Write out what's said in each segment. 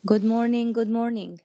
Good morning, good morning.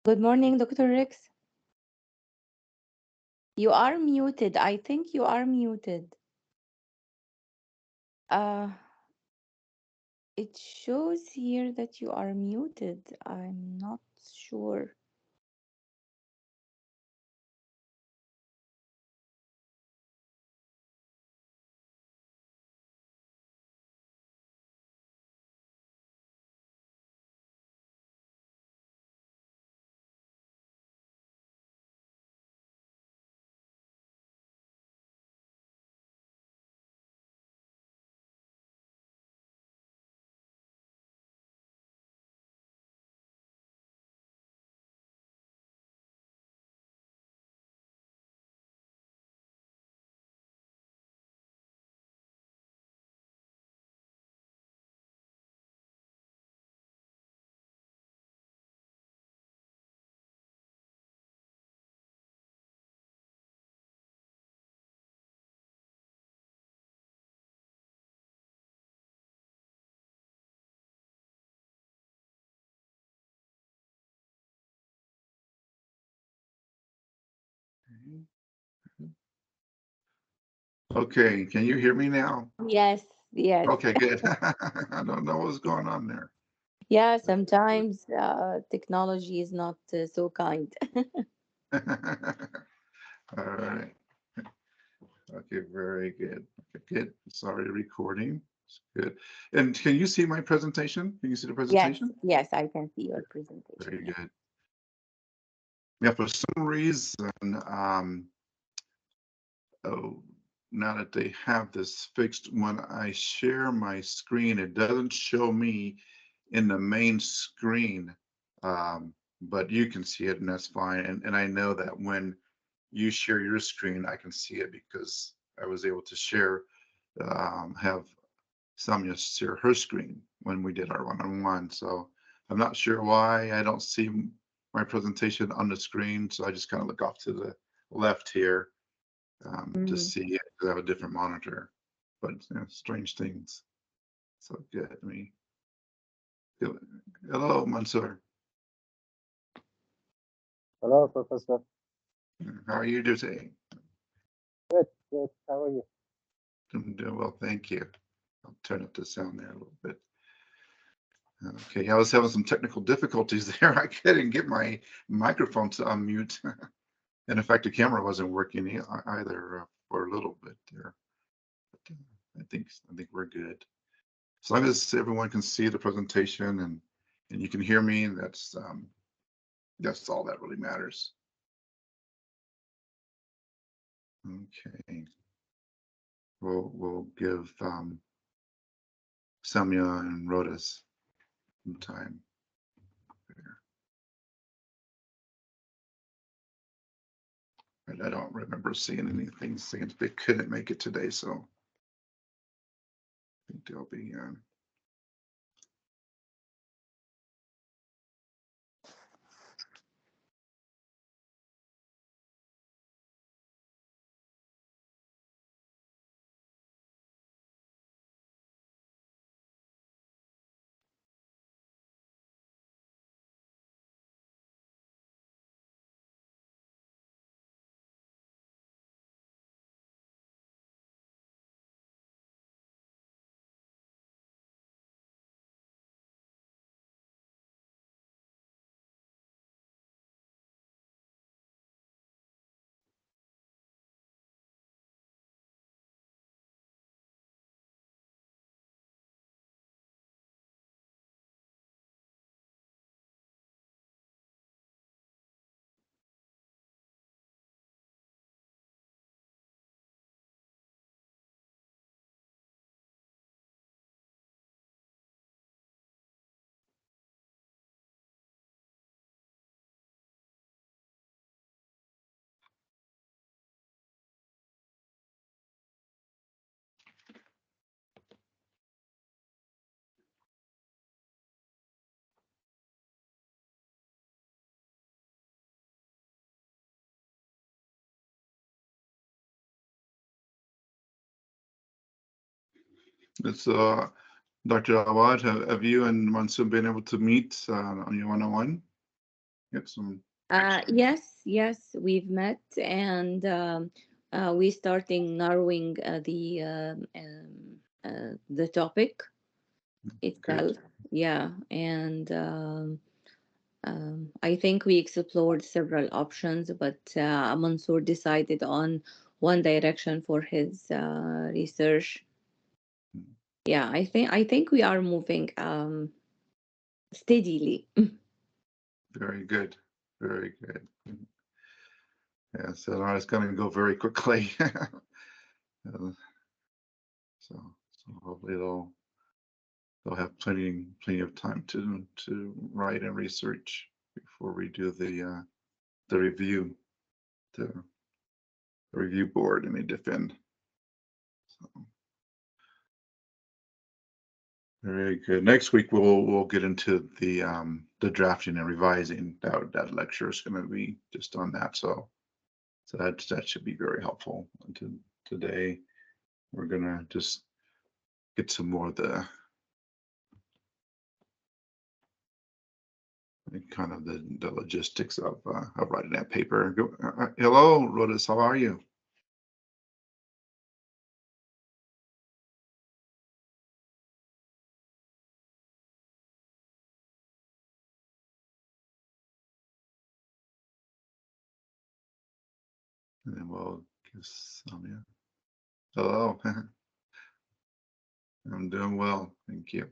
Good morning, Dr. Rex. You are muted. I think you are muted. Uh, it shows here that you are muted. I'm not sure. Okay, can you hear me now? Yes, yes. Okay, good. I don't know what's going on there. Yeah, sometimes technology is not so kind. All right. Okay, very good. Okay, good. It's already recording. It's good. And can you see my presentation? Can you see the Yes, presentation? yes, I can see your presentation. Very Yeah. good. Yeah, for some reason, oh, now that they have this fixed, when I share my screen, it doesn't show me in the main screen, but you can see it, and that's fine. And I know that when you share your screen, I can see it because I was able to share, have Samya share her screen when we did our one-on-one. So I'm not sure why I don't see my presentation on the screen. So I just kind of look off to the left here to Mm. see it. 'Cause I have a different monitor, but strange things. So good. Hello, Mansoor. Hello, Professor. How are you doing today? Good, good. How are you? I'm doing well, thank you. I'll turn up the sound there a little bit. Okay, I was having some technical difficulties there. I couldn't get my microphone to unmute. And in fact, the camera wasn't working either for a little bit there. But I think we're good. As long as everyone can see the presentation and you can hear me, that's all that really matters. Okay, we'll give Samya and Rodas some time there. And I don't remember seeing anything saying they couldn't make it today, so I think they'll be on. It's Dr. Awaad, have you and Mansoor been able to meet on your one-on-one? Get some. Yes, yes, we've met, and we starting narrowing the topic Good. itself. Yeah, and I think we explored several options, but Mansour decided on one direction for his research. Yeah, I think we are moving steadily. Very good. Very good. Yeah, so it's going to go very quickly. Uh, so hopefully they'll have plenty of time to write and research before we do the review, the review board, and they defend. So very good. Next week we'll get into the drafting and revising. That lecture is going to be just on that. So that should be very helpful. And today we're gonna just get some more of the kind of the logistics of writing that paper. Hello, Rhodas, how are you? And then we'll give Samia. Hello. I'm doing well, thank you.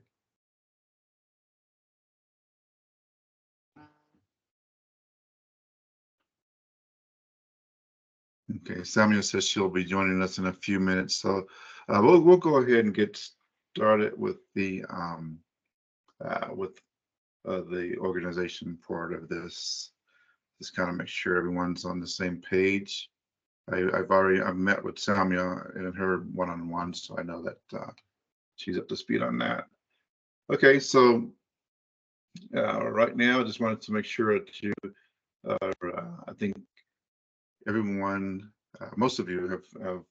Okay, Samuel says she'll be joining us in a few minutes, so we'll go ahead and get started with the organization part of this. Just kind of make sure everyone's on the same page. I've met with Samia in her one-on-one, so I know that she's up to speed on that. Okay, so right now I just wanted to make sure that you I think everyone, most of you have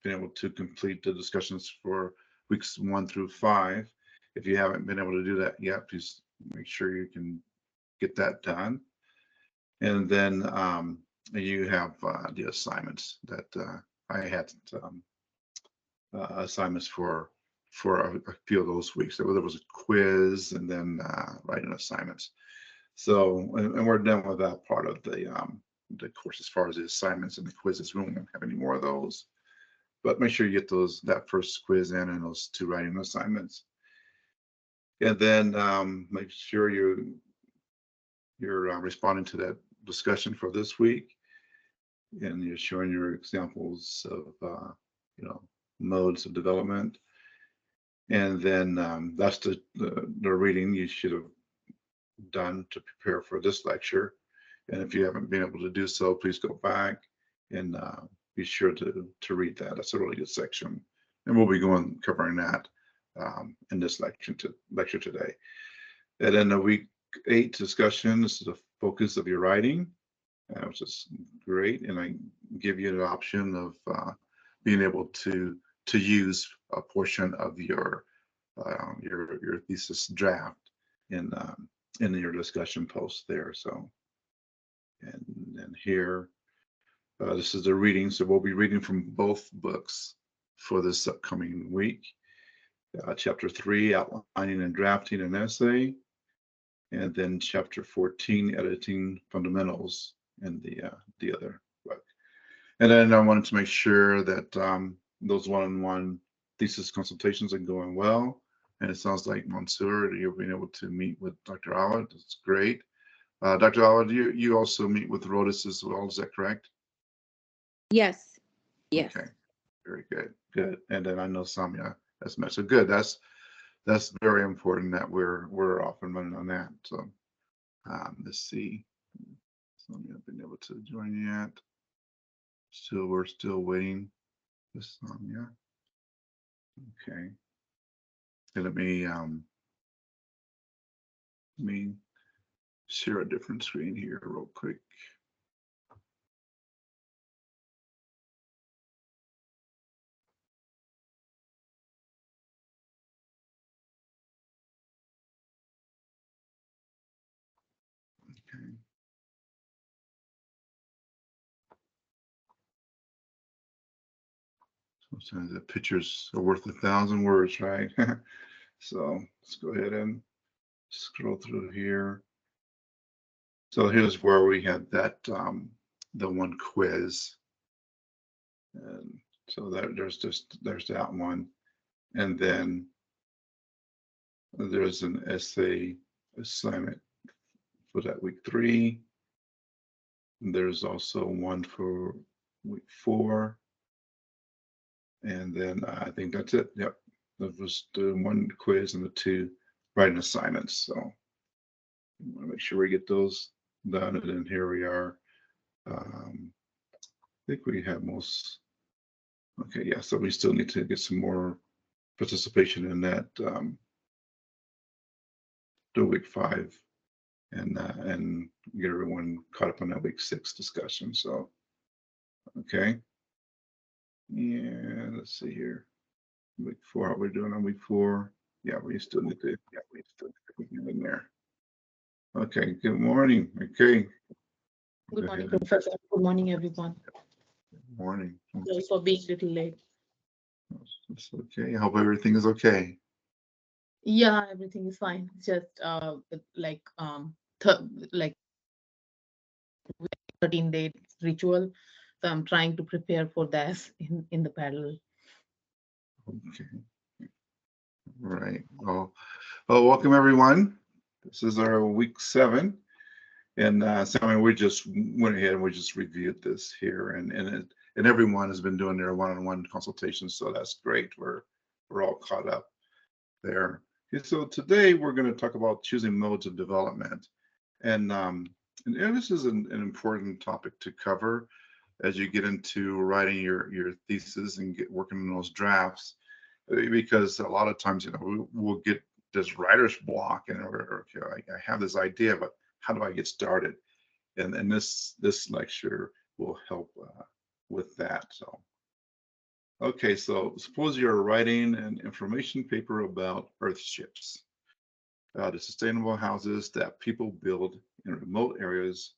been able to complete the discussions for weeks 1 through 5. If you haven't been able to do that yet, please make sure you can get that done. And then you have the assignments that I had assignments for a few of those weeks. So there was a quiz and then writing assignments. So, and we're done with that part of the course as far as the assignments and the quizzes. We won't have any more of those. But make sure you get that first quiz in and those 2 writing assignments. And then make sure you're responding to that discussion for this week, and you're showing your examples of modes of development. And then that's the reading you should have done to prepare for this lecture. And if you haven't been able to do so, please go back and be sure to read that. That's a really good section, and we'll be covering that in this lecture today. And then the week 8 discussion, this is the focus of your writing, which is great. And I give you the option of being able to use a portion of your thesis draft in your discussion post there. So, and then here, this is the reading. So we'll be reading from both books for this upcoming week. Chapter 3, outlining and drafting an essay. And then chapter 14, editing fundamentals, in the other book. And then I wanted to make sure that those one-on-one thesis consultations are going well. And it sounds like Mansour, you're being able to meet with Dr. Awaad. That's great. Dr. Awaad, you also meet with Rhodas as well, is that correct? Yes. Yes. Okay, very good. Good. And then I know Samia has met. So good. That's very important that we're off and running on that. So let's see. Samia have been able to join yet. So we're still waiting for Samia. Okay. And let me share a different screen here real quick. Okay. Sometimes the pictures are worth 1,000 words, right? So let's go ahead and scroll through here. So here's where we had that the one quiz, and so there's that one, and then there's an essay assignment for that week 3. There's also one for week 4. And then I think that's it. Yep. That was the 1 quiz and the 2 writing assignments. So I want to make sure we get those done. And then here we are. I think we have most. Okay, yeah. So we still need to get some more participation in that the week 5 and get everyone caught up on that week 6 discussion. So okay. Yeah, let's see here. Week 4, how we're doing on week 4. Yeah, we still need to get in there. Okay, good morning. Okay. Good morning, Professor. Good morning, everyone. Good morning. Sorry for being a little late. It's okay. I hope everything is okay. Yeah, everything is fine. It's just like like 13-day ritual. So I'm trying to prepare for that in the parallel. Okay. Right. Well, welcome everyone. This is our week 7. And so we just went ahead and we just reviewed this here, and everyone has been doing their one-on-one consultations, so that's great. We're all caught up there. Okay, so today we're going to talk about choosing modes of development, and this is an important topic to cover as you get into writing your thesis and get working on those drafts, because a lot of times we'll get this writer's block, and okay, I have this idea, but how do I get started? And this lecture will help with that. So, okay, so suppose you're writing an information paper about earthships, the sustainable houses that people build in remote areas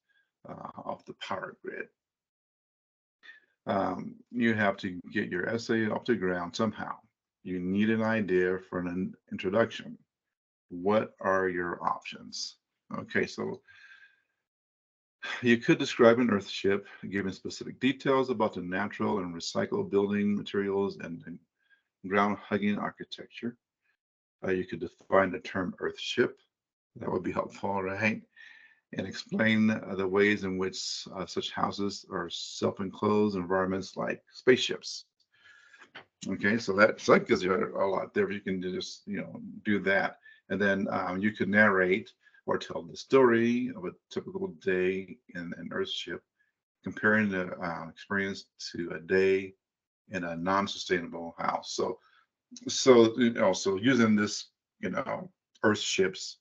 of the power grid. You have to get your essay off the ground somehow. You need an idea for an introduction. What are your options? Okay, so you could describe an earthship, giving specific details about the natural and recycled building materials and ground-hugging architecture. You could define the term earthship. That would be helpful, right? And explain the ways in which such houses are self-enclosed environments like spaceships. Okay, so that gives you a lot there. You can just do that, and then you could narrate or tell the story of a typical day in an earthship, comparing the experience to a day in a non-sustainable house. So using this earthships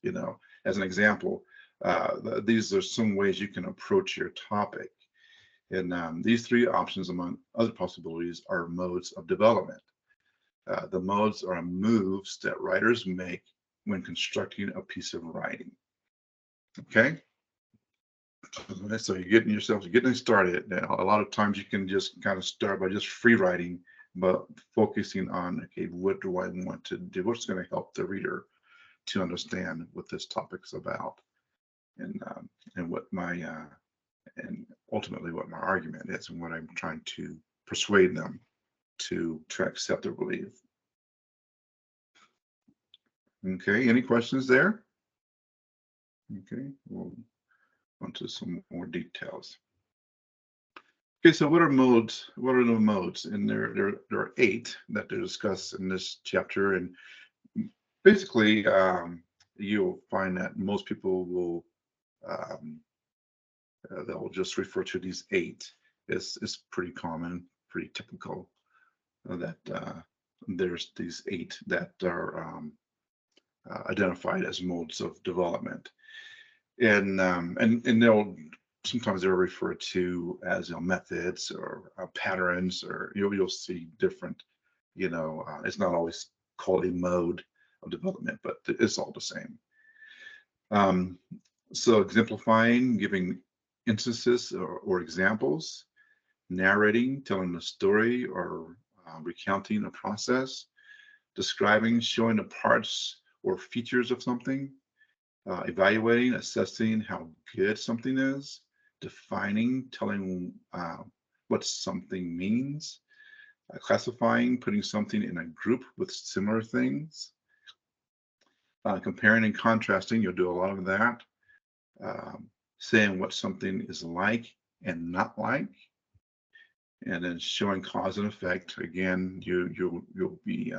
as an example, these are some ways you can approach your topic. And these 3 options, among other possibilities, are modes of development. The modes are moves that writers make when constructing a piece of writing. Okay, so you're getting started. Now, a lot of times you can just kind of start by just free writing, but focusing on, okay, what do I want to do? What's going to help the reader to understand what this topic's about, and what my and ultimately what my argument is, and what I'm trying to persuade them to accept or believe. Okay, any questions there? Okay, we'll go into some more details. Okay, so what are modes? What are the modes? And there are 8 that they're discussed in this chapter, and basically you'll find that most people will they'll just refer to these 8. It's pretty common, pretty typical that there's these 8 that are identified as modes of development, and they'll sometimes they're referred to as methods or patterns, or you'll see different. It's not always called a mode of development, but it's all the same. So exemplifying, giving instances or examples, narrating, telling a story or recounting a process, describing, showing the parts or features of something, evaluating, assessing how good something is, defining, telling what something means, classifying, putting something in a group with similar things, comparing and contrasting, you'll do a lot of that, saying what something is like and not like, and then showing cause and effect. Again, you'll be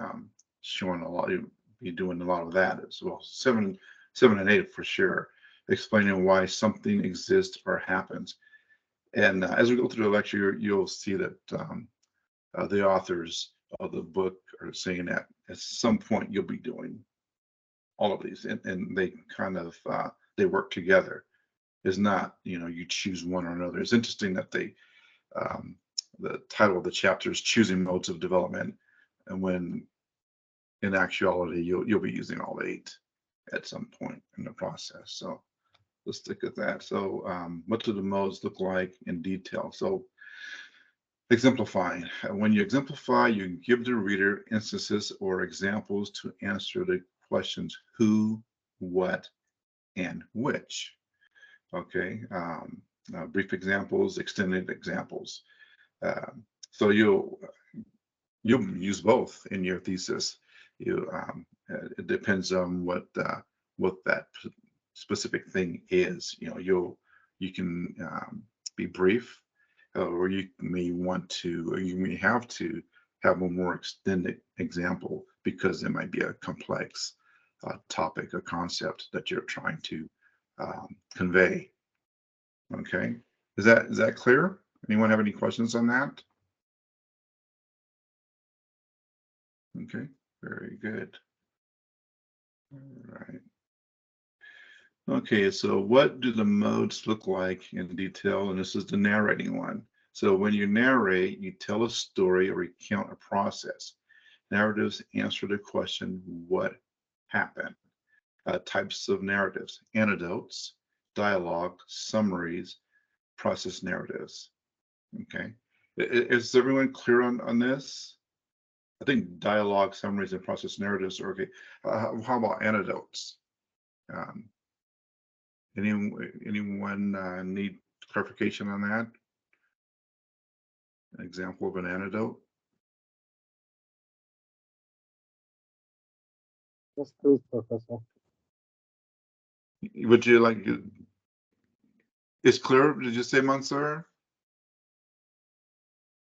showing a lot. You'll be doing a lot of that as well. 7 and 8 for sure, explaining why something exists or happens. And as we go through the lecture, you'll see that the authors of the book are saying that at some point you'll be doing all of these, and they kind of they work together. It's not you choose one or another. It's interesting that they the title of the chapter is choosing modes of development, and when in actuality you'll be using all 8 at some point in the process. So let's stick with that. So what do the modes look like in detail? So exemplifying. When you exemplify, you give the reader instances or examples to answer the questions who, what, and which. Okay. Brief examples, extended examples. So you'll use both in your thesis. It depends on what that specific thing is. You can be brief, or you may want to, or you may have to have a more extended example because it might be a complex topic or concept that you're trying to convey. Okay, is that clear? Anyone have any questions on that? Okay, very good. All right. Okay, so what do the modes look like in detail? And this is the narrating one. So when you narrate, you tell a story or recount a process. Narratives answer the question, what happened? Types of narratives: anecdotes, dialogue, summaries, process narratives. Okay, is everyone clear on this? I think dialogue, summaries, and process narratives are okay. How about anecdotes? Um, anyone need clarification on that? An example of an anecdote? Yes, please, Professor. Would you like? It's clear. Did you say, Mansour?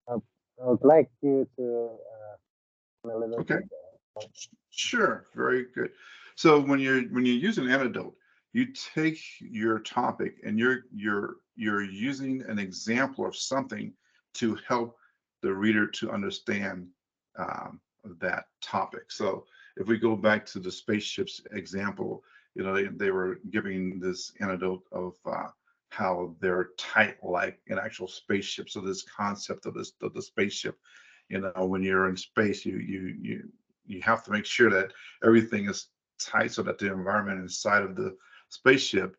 I would like you to a little Okay. bit. Sure, very good. So when you use an anecdote, you take your topic and you're using an example of something to help the reader to understand that topic. So if we go back to the spaceships example, they were giving this anecdote of how they're tight like an actual spaceship. So this concept of the spaceship, when you're in space, you have to make sure that everything is tight so that the environment inside of the spaceship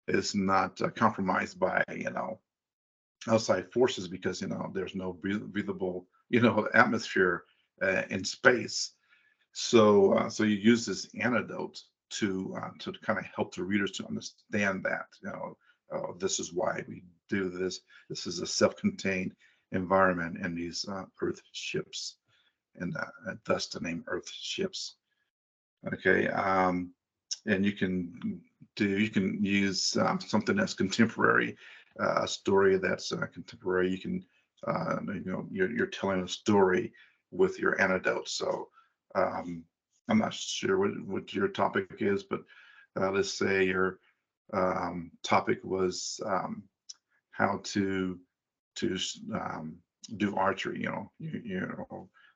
is not compromised by outside forces, because there's no breathable atmosphere in space. So you use this anecdote to kind of help the readers to understand that this is why we do this. This is a self-contained environment in these Earth ships, and thus the name Earth ships. Okay, and you can use something that's contemporary, a story that's contemporary. You can you're telling a story with your anecdote. So I'm not sure what your topic is, but let's say your topic was how to do archery.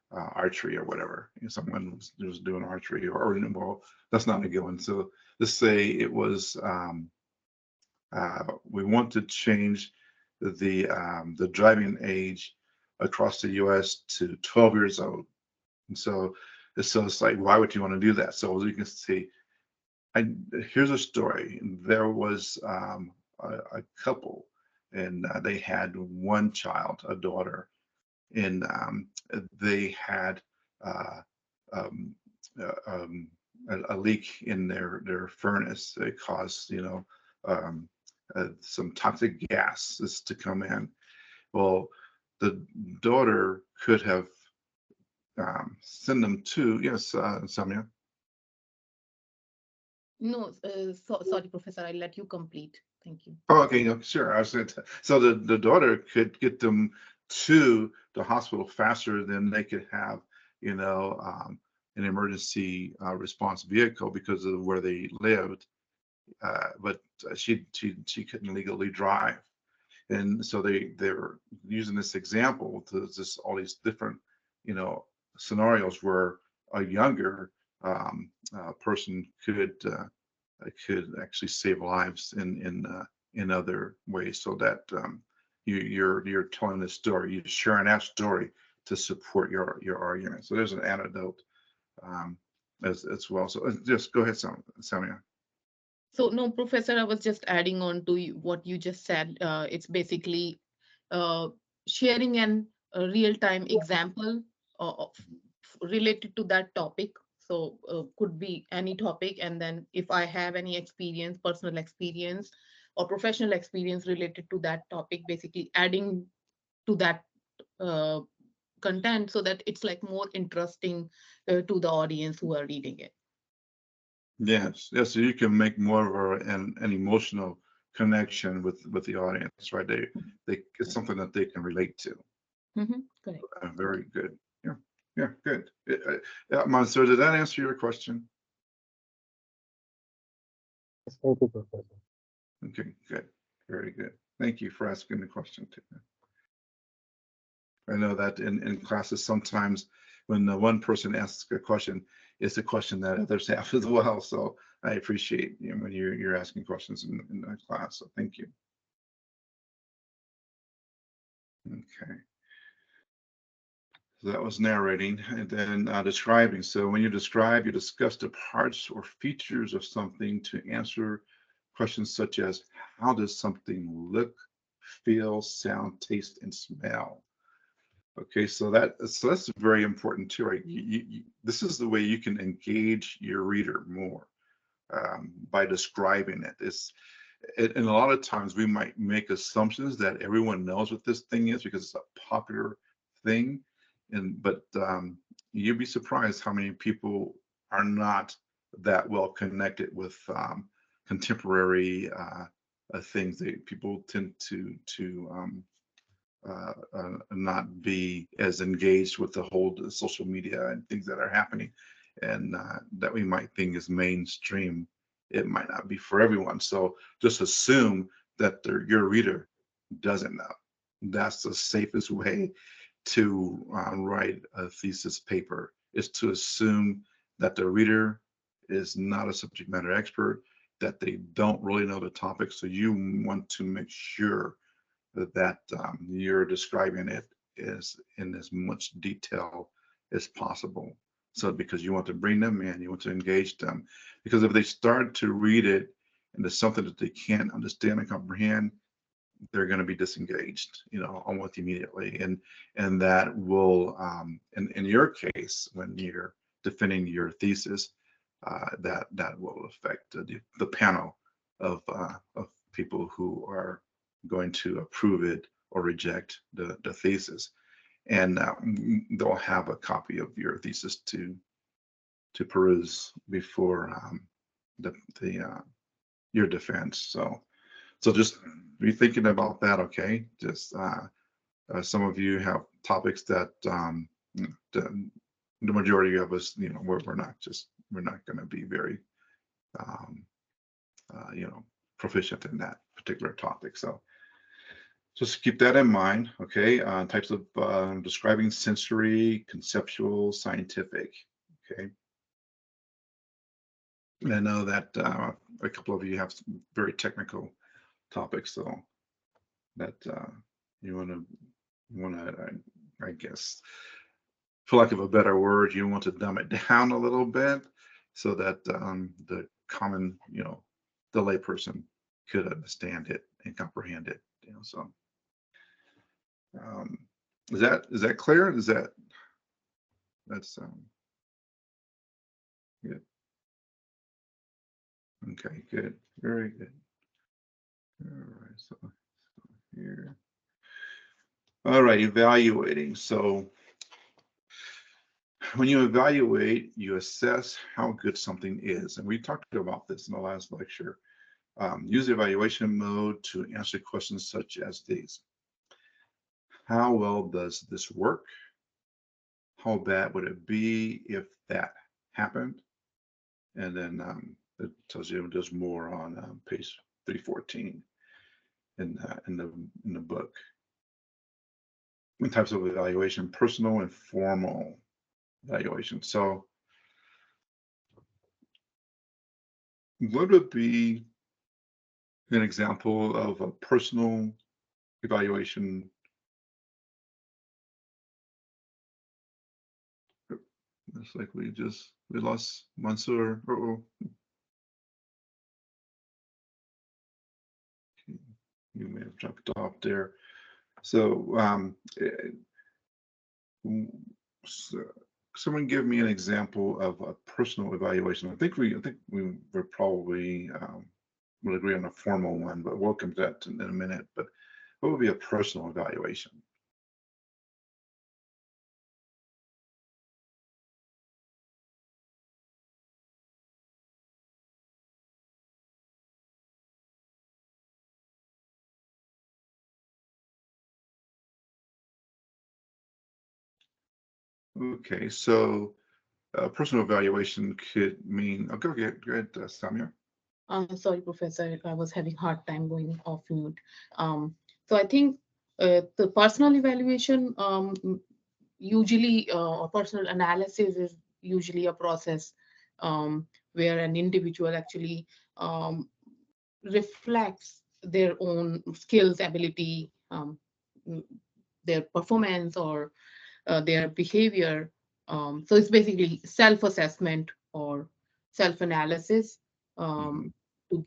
Archery or whatever. Someone was doing archery, or well, that's not a good one. So let's say it was we want to change the driving age across the U.S. to 12 years old. And so it's like, why would you want to do that? So as you can see, here's a story. There was a couple, and they had one child, a daughter, and they had uh, um, um, a leak in their furnace. It caused um, some toxic gases to come in. Well, the daughter could have sent them to, yes, Samia. No, sorry, Professor, I'll let you complete. Thank you. Oh, okay, no, sure. I said so. The daughter could get them to the hospital faster than they could have, an emergency response vehicle because of where they lived. But she couldn't legally drive, and so they were using this example to just all these different, scenarios where a younger person could actually save lives in other ways, so that you're telling this story, you're sharing that story to support your argument. So there's an anecdote as well. So just go ahead, Samia. So no, Professor, I was just adding on to what you just said. It's basically uh, sharing a real-time example related to that topic. So could be any topic, and then if I have any experience, personal experience or professional experience related to that topic, basically adding to that uh, content so that it's like more interesting to the audience who are reading it. Yes, yes. So you can make more of an emotional connection with the audience, right? They it's something that they can relate to. Correct. Very good. Yeah, yeah, good. Mansoor, did that answer your question? Yes, thank you, Professor. Okay, good. Very good. Thank you for asking the question too. I know that in classes sometimes when the one person asks a question, it's a question that others have as well. So I appreciate when you're asking questions in the class. So thank you. Okay. So that was narrating and then describing. So when you describe, you discuss the parts or features of something to answer questions such as how does something look, feel, sound, taste, and smell? Okay, so that's very important too, right? This is the way you can engage your reader more by describing it. And a lot of times we might make assumptions that everyone knows what this thing is because it's a popular thing, but you'd be surprised how many people are not that well connected with contemporary things. People tend to not be as engaged with the whole social media and things that are happening, and that we might think is mainstream. It might not be for everyone. So just assume that your reader doesn't know. That's the safest way to write a thesis paper, is to assume that the reader is not a subject matter expert, that they don't really know the topic. So you want to make sure that you're describing it is in as much detail as possible. So because you want to bring them in, you want to engage them. Because if they start to read it and it's something that they can't understand and comprehend, they're going to be disengaged, almost immediately. And that will, in your case, when you're defending your thesis, that will affect the panel of people who are going to approve it or reject the thesis, and they'll have a copy of your thesis to peruse before the your defense. So just be thinking about that, okay? Just some of you have topics that the majority of us, we're not going to be very um, proficient in that particular topic. So just keep that in mind, okay? Types of describing: sensory, conceptual, scientific, okay? And I know that a couple of you have some very technical topics, so that you want to, I guess, for lack of a better word, you want to dumb it down a little bit so that the common, the layperson could understand it and comprehend it. So um, is that clear? That's good? Okay, good, very good. All right, so here. All right, evaluating. So when you evaluate, you assess how good something is. And we talked about this in the last lecture. Use the evaluation mode to answer questions such as these. How well does this work? How bad would it be if that happened? And then it tells you there's more on page 314 in the book. And types of evaluation: personal and formal evaluation. So what would be an example of a personal evaluation? It's like we lost Mansoor. You may have jumped off there. So, so someone give me an example of a personal evaluation. I think we we're probably will agree on a formal one, but we'll come to that in a minute. But what would be a personal evaluation? Okay, so personal evaluation could mean. Oh, go ahead, Samir. Sorry, Professor, I was having hard time going off mute. So I think the personal evaluation usually or personal analysis is usually a process where an individual actually um, reflects their own skills, ability, mm, their performance, or their behavior. So it's basically self-assessment or self-analysis Mm-hmm. um, to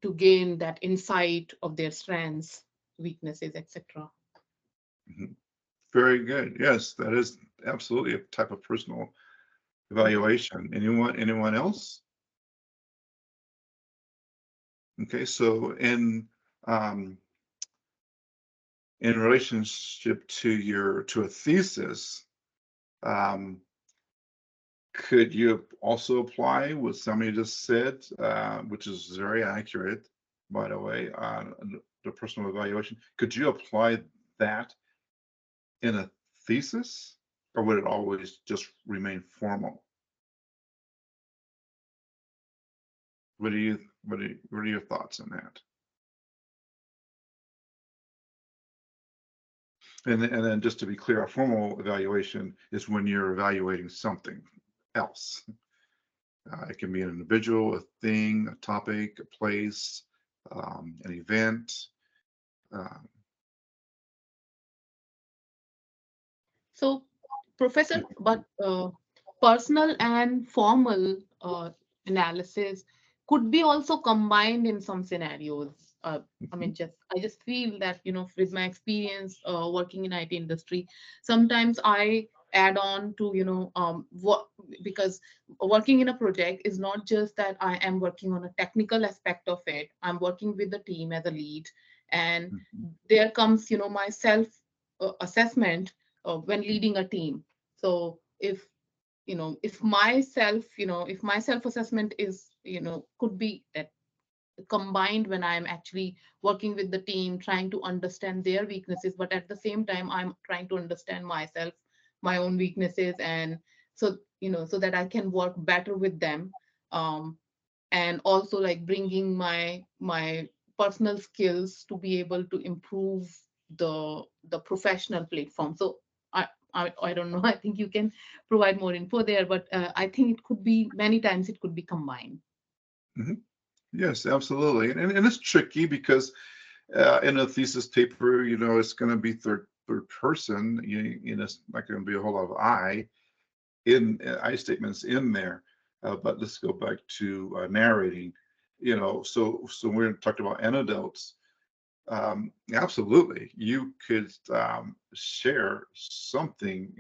to gain that insight of their strengths, weaknesses, etc. Mm-hmm. Very good. Yes, that is absolutely a type of personal evaluation. Anyone else? Okay, so um, in relationship to a thesis, um, could you also apply what somebody just said, which is very accurate, by the way, the personal evaluation? Could you apply that in a thesis, or would it always just remain formal? What are your thoughts on that? And then just to be clear, a formal evaluation is when you're evaluating something else. It can be an individual, a thing, a topic, a place, an event. Um, So, Professor, but personal and formal analysis could be also combined in some scenarios. I mean, mhm, I just feel that, with my experience working in IT industry, sometimes I add on to, what, because working in a project is not just that I am working on a technical aspect of it. I'm working with the team as a lead, and mhm, there comes, my self assessment when leading a team. So if my self assessment is, could be combined when I'm actually working with the team, trying to understand their weaknesses, but at the same time I'm trying to understand myself, my own weaknesses, and so that I can work better with them. um, and also like bringing my personal skills to be able to improve the professional platform. So I don't know. I think you can provide more info there, but I think it could be many times it could be combined. mhm. Yes, absolutely. And it's tricky because in a thesis paper, it's going to be third person. It's not going to be a whole lot of I statements in there. But let's go back to narrating. So we're talking about anecdotes. Absolutely, you could share something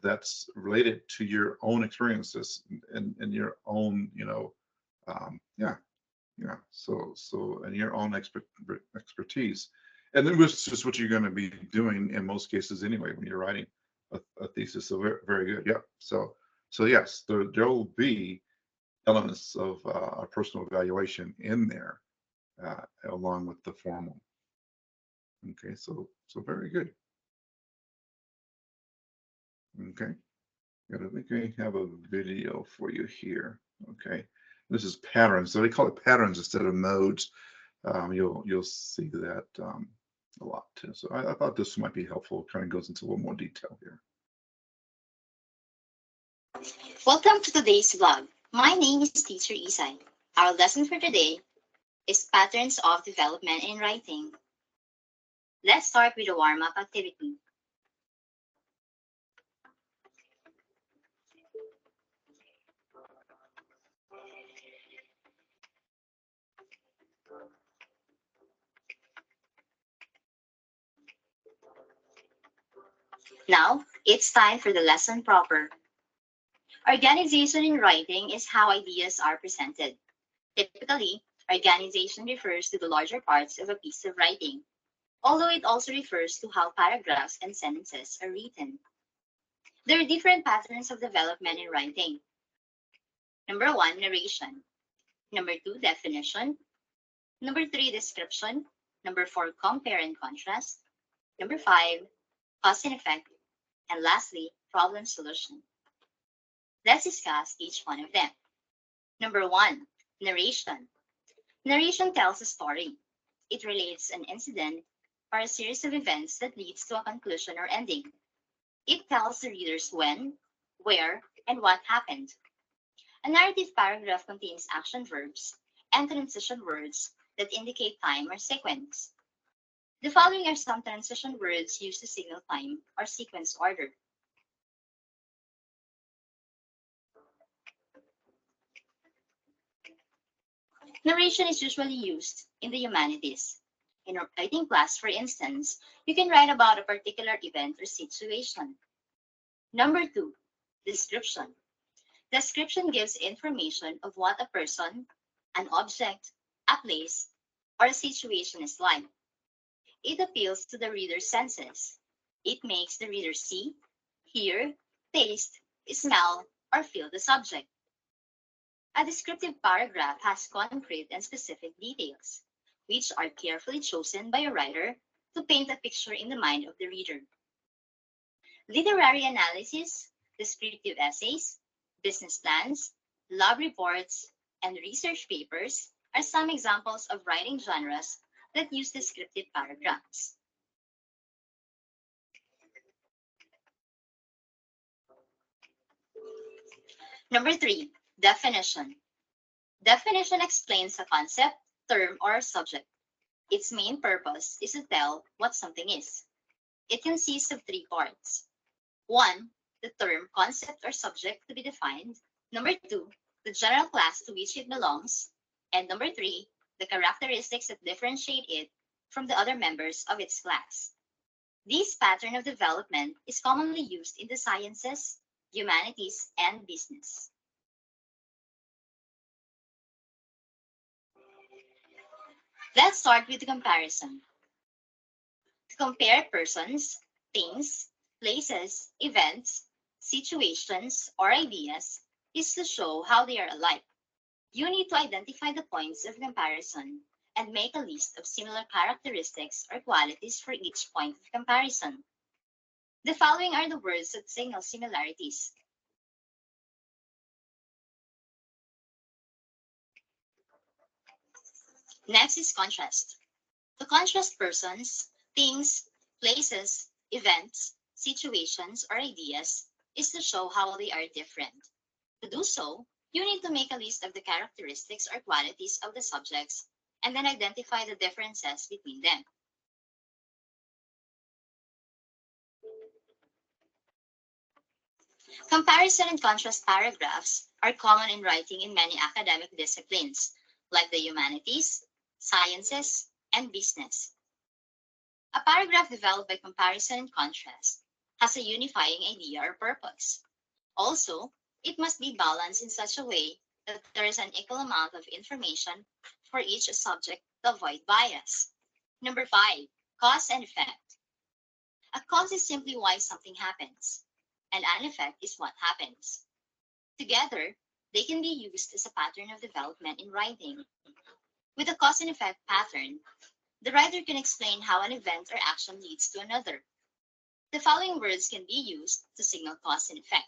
that's related to your own experiences and your own yeah, yeah. So and your own expertise, and then it's just what you're going to be doing in most cases anyway when you're writing a thesis. So very good. Yeah. So yes, there will be elements of a personal evaluation in there along with the formal. Okay, so very good. Okay, and I think I have a video for you here. Okay, this is patterns. So they call it patterns instead of modes. You'll see that a lot too. So I thought this might be helpful. It kind of goes into a little more detail here. Welcome to today's vlog. My name is Teacher Isai. Our lesson for today is patterns of development in writing. Let's start with a warm-up activity. Now, it's time for the lesson proper. Organization in writing is how ideas are presented. Typically, organization refers to the larger parts of a piece of writing, although it also refers to how paragraphs and sentences are written. There are different patterns of development in writing. Number 1, narration. Number 2, definition. Number 3, description. Number 4, compare and contrast. Number 5, cause and effect. And lastly, problem solution. Let's discuss each one of them. Number 1, narration. Narration tells a story. It relates an incident or a series of events that leads to a conclusion or ending. It tells the readers when, where, and what happened. A narrative paragraph contains action verbs and transition words that indicate time or sequence. The following are some transition words used to signal time or sequence order. Narration is usually used in the humanities. In a writing class, for instance, you can write about a particular event or situation. Number 2, description. Description gives information of what a person, an object, a place, or a situation is like. It appeals to the reader's senses. It makes the reader see, hear, taste, smell, or feel the subject. A descriptive paragraph has concrete and specific details, which are carefully chosen by a writer to paint a picture in the mind of the reader. Literary analysis, descriptive essays, business plans, lab reports, and research papers are some examples of writing genres that use descriptive paragraphs. Number 3, definition. Definition explains a concept, term, or subject. Its main purpose is to tell what something is. It consists of 3 parts. 1, the term, concept, or subject to be defined. Number 2, the general class to which it belongs. And number 3, the characteristics that differentiate it from the other members of its class. This pattern of development is commonly used in the sciences, humanities, and business. Let's start with the comparison. To compare persons, things, places, events, situations, or ideas is to show how they are alike. You need to identify the points of comparison and make a list of similar characteristics or qualities for each point of comparison. The following are the words that signal similarities. Next is contrast. To contrast persons, things, places, events, situations, or ideas is to show how they are different. To do so, you need to make a list of the characteristics or qualities of the subjects and then identify the differences between them. Comparison and contrast paragraphs are common in writing in many academic disciplines, like the humanities, sciences, and business. A paragraph developed by comparison and contrast has a unifying idea or purpose. Also, it must be balanced in such a way that there is an equal amount of information for each subject to avoid bias. Number 5, cause and effect. A cause is simply why something happens, and an effect is what happens. Together, they can be used as a pattern of development in writing. With a cause and effect pattern, the writer can explain how an event or action leads to another. The following words can be used to signal cause and effect.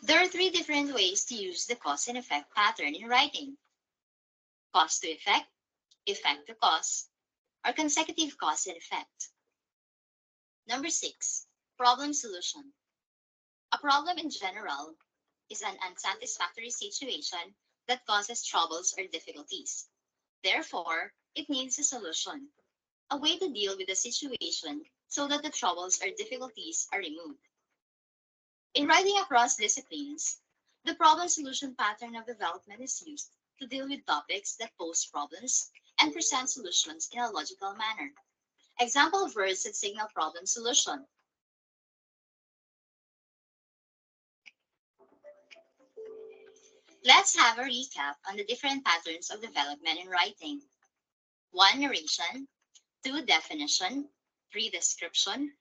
There are 3 different ways to use the cause and effect pattern in writing: cause to effect to cause, or consecutive cause and effect. Number 6, problem solution. A problem in general is an unsatisfactory situation that causes troubles or difficulties. Therefore, it needs a solution, a way to deal with the situation so that the troubles or difficulties are removed. In writing across disciplines, the problem solution pattern of development is used to deal with topics that pose problems and present solutions in a logical manner. Example words that signal problem solution. Let's have a recap on the different patterns of development in writing. 1. Narration. 2. Definition. 3. Description.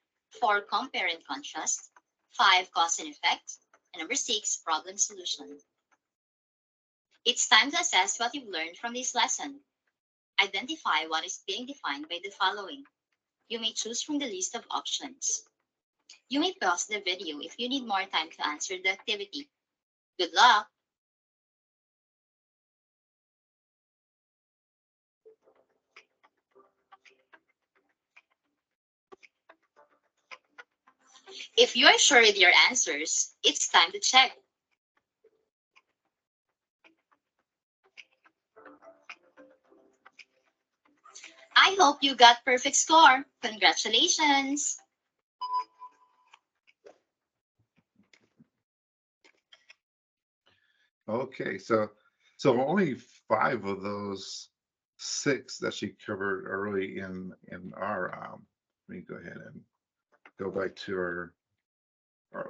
4. Compare and contrast. 5. Cause and effect. And number 6. Problem solution. It's time to assess what you've learned from this lesson. Identify what is being defined by the following. You may choose from the list of options. You may pause the video if you need more time to answer the activity. Good luck! If you're sure with your answers, it's time to check. I hope you got perfect score. Congratulations! Okay, so only 5 of those 6 that she covered early in our let me go ahead and go back to our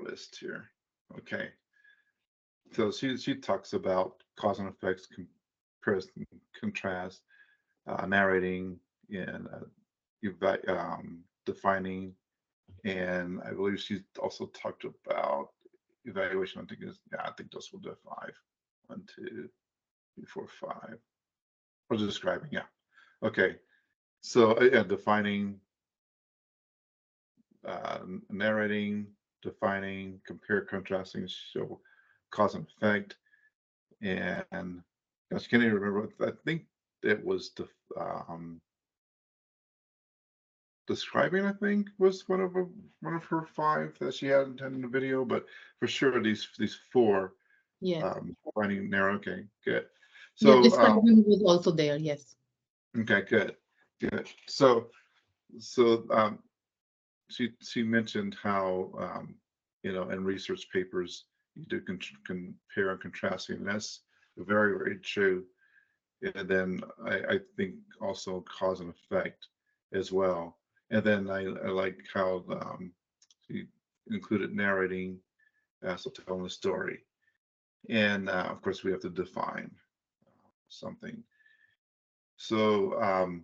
list here. Okay, so she talks about cause and effects, comparison, contrast, narrating, and defining, and I believe she also talked about evaluation. I think those were the 5. 1, 2, 3, 4, 5. Or describing, yeah. Okay, so yeah, defining, narrating, defining, compare, contrasting, show cause and effect, and I can't even remember. I think it was describing. I think was one of her 5 that she had in the video, but for sure these 4. Yes. Finding narrow. Okay, good. Yeah, So describing was also there. Yes. okay, good. So she mentioned how in research papers you do compare and contrasting, and that's very, very true. And then I think also cause and effect as well. And then I like how she included narrating, so telling the story. And of course, we have to define something. So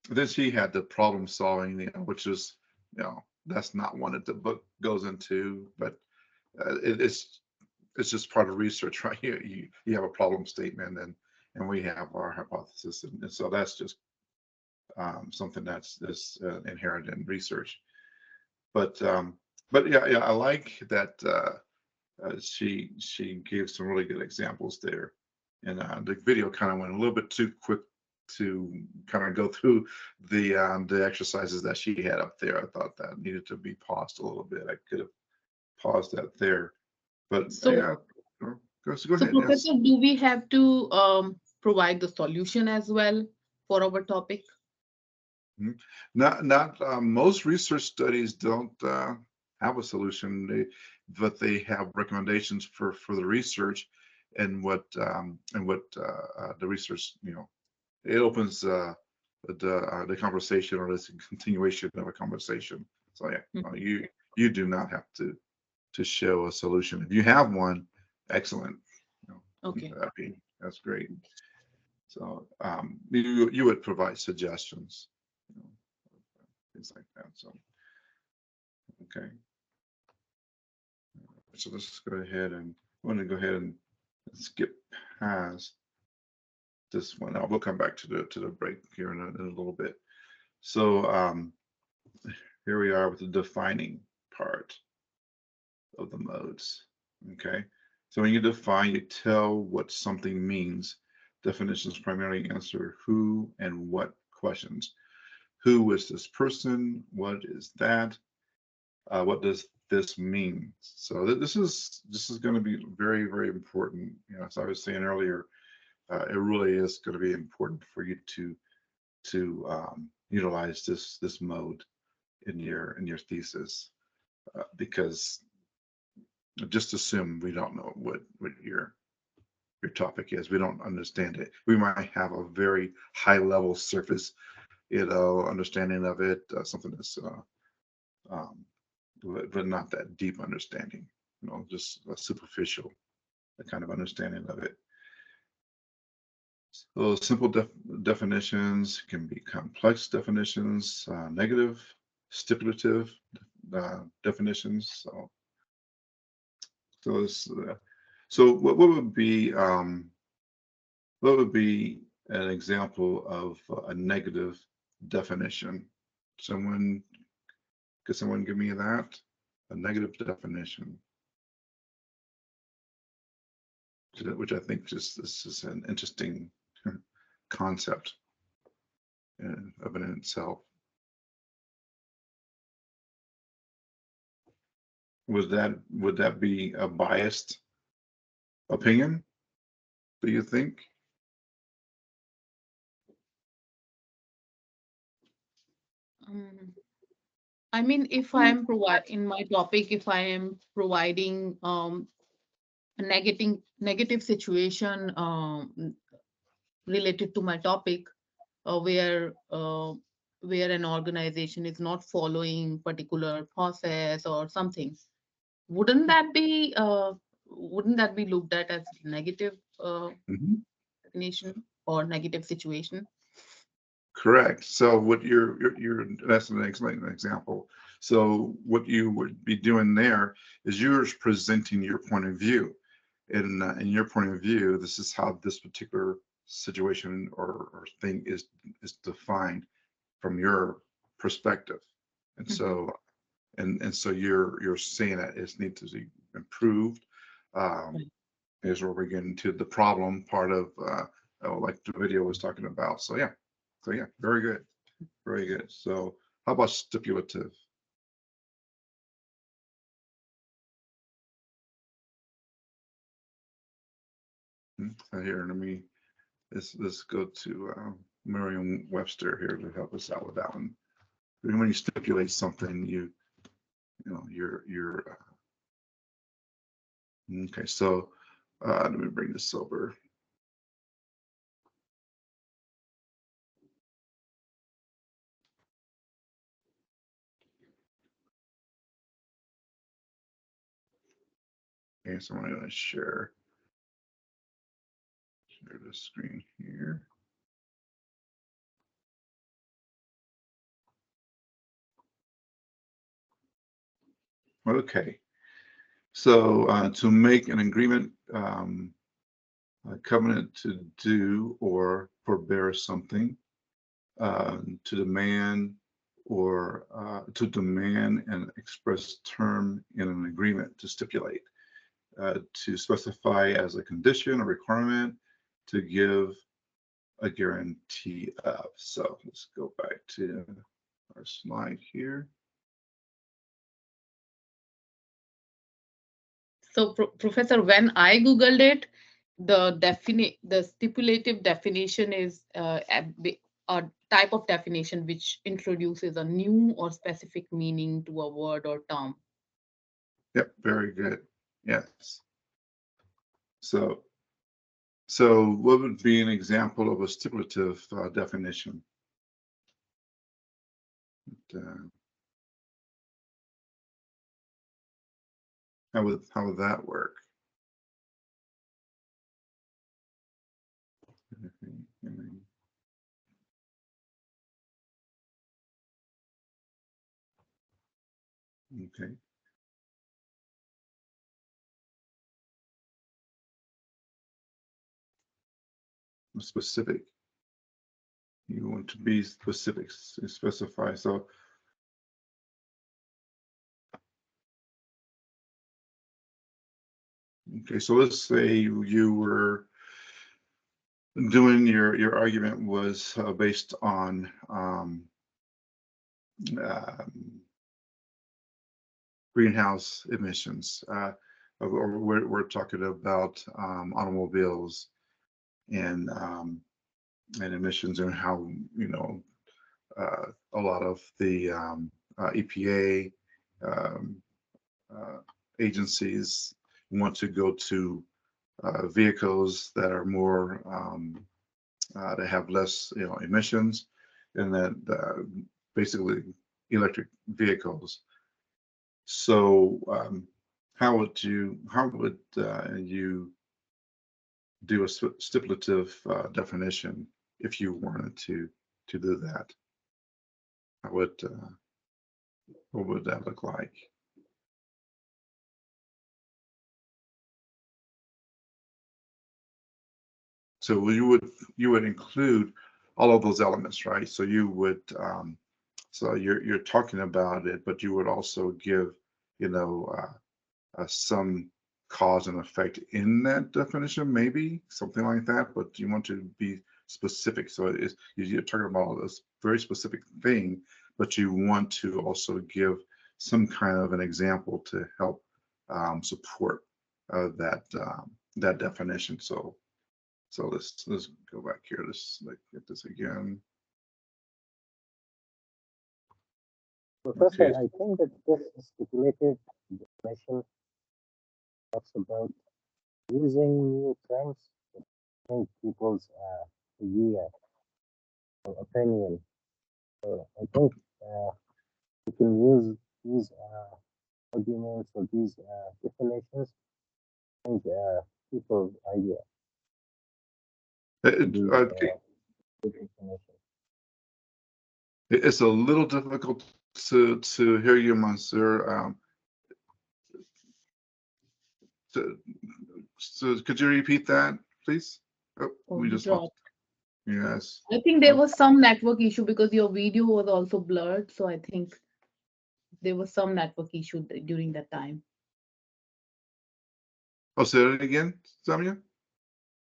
then she had the problem solving, which is, that's not one that the book goes into, but it's just part of research, right? You have a problem statement, and we have our hypothesis, and so that's just something that's inherent in research. But yeah, I like that she gave some really good examples there, and the video kind of went a little bit too quick to kind of go through the exercises that she had up there. I thought that needed to be paused a little bit. I could have paused that there, but So, yeah, go so ahead. Professor, Yes. do we have to provide the solution as well for our topic? Not most research studies don't have a solution, but they have recommendations for the research and what the research, it opens the conversation, or it's a continuation of a conversation. So yeah, you do not have to show a solution. If you have one, excellent. Okay. That's great. So you would provide suggestions, things like that. So okay. So let's go ahead and I'm going to go ahead and skip past this one. We'll come back to the break here in a little bit. So here we are with the defining part of the modes. Okay. So when you define, you tell what something means. Definitions primarily answer who and what questions. Who is this person? What is that? What does this mean? So this is going to be very, very important. As I was saying earlier, it really is going to be important for you to utilize this mode in your thesis, because just assume we don't know what your topic is. We don't understand it. We might have a very high level surface, understanding of it, something that's, but not that deep understanding, just a superficial kind of understanding of it. So simple definitions can be complex definitions, negative, stipulative definitions. So what would be an example of a negative definition? Could someone give me that? A negative definition, which I think this is an interesting concept of it in itself. Would that be a biased opinion, do you think? I mean, if I am in my topic, if I am providing a negative situation related to my topic, where an organization is not following particular process or something, wouldn't that be looked at as negative definition or negative situation? Correct. So what that's an excellent example. So what you would be doing there is you're presenting your point of view. In your point of view, this is how this particular situation or thing is defined from your perspective. And so so you're saying that it needs to be improved. Is where we're getting to the problem part of like the video was talking about. So yeah, very good, very good. So how about stipulative? So here, let's go to Merriam-Webster here to help us out with that one. When you stipulate something, you're okay. So let me bring this over. Okay, so I'm going to share the screen here. Okay, so to make an agreement, a covenant to do or forbear something, to demand an express term in an agreement, to stipulate, to specify as a condition or requirement, to give a guarantee of. So let's go back to our slide here. So, Professor, when I Googled it, the stipulative definition is a type of definition which introduces a new or specific meaning to a word or term. Yep, very good. Yes. So what would be an example of a stipulative definition? How would that work? Okay. Specific. You want to be specific, specify. So okay, so let's say you were doing your argument was based on greenhouse emissions. Or we're talking about automobiles and emissions, and how a lot of the EPA agencies want to go to vehicles that are more that have less, emissions, and that basically electric vehicles. So how would you do a stipulative definition if you wanted to do that? How would what would that look like? So you would include all of those elements, right? So you would so you're talking about it, but you would also give, some cause and effect in that definition, maybe something like that. But you want to be specific. So you're talking about this very specific thing, but you want to also give some kind of an example to help support that definition. So let's go back here. Let's get this again. Professor, Okay. I think that this stipulated definition talks about using new terms to change people's idea or opinion. So I think you can use these arguments or these definitions to change people's idea. Good information. It's a little difficult to hear you, Mansoor. So could you repeat that, please? Oh, we just lost. Yes. I think there was some network issue because your video was also blurred. So I think there was some network issue during that time. Oh, say it again, Samia.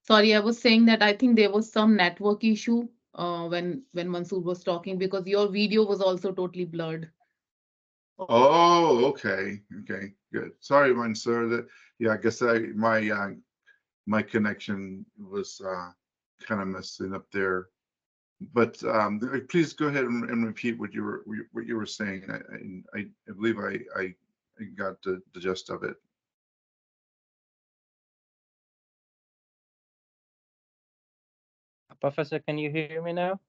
Sorry, I was saying that I think there was some network issue when Mansoor was talking because your video was also totally blurred. Oh, okay, good. Sorry, Mansoor. I guess my connection was kind of messing up there. But please go ahead and repeat what you were saying. I believe I got the gist of it. Professor, can you hear me now?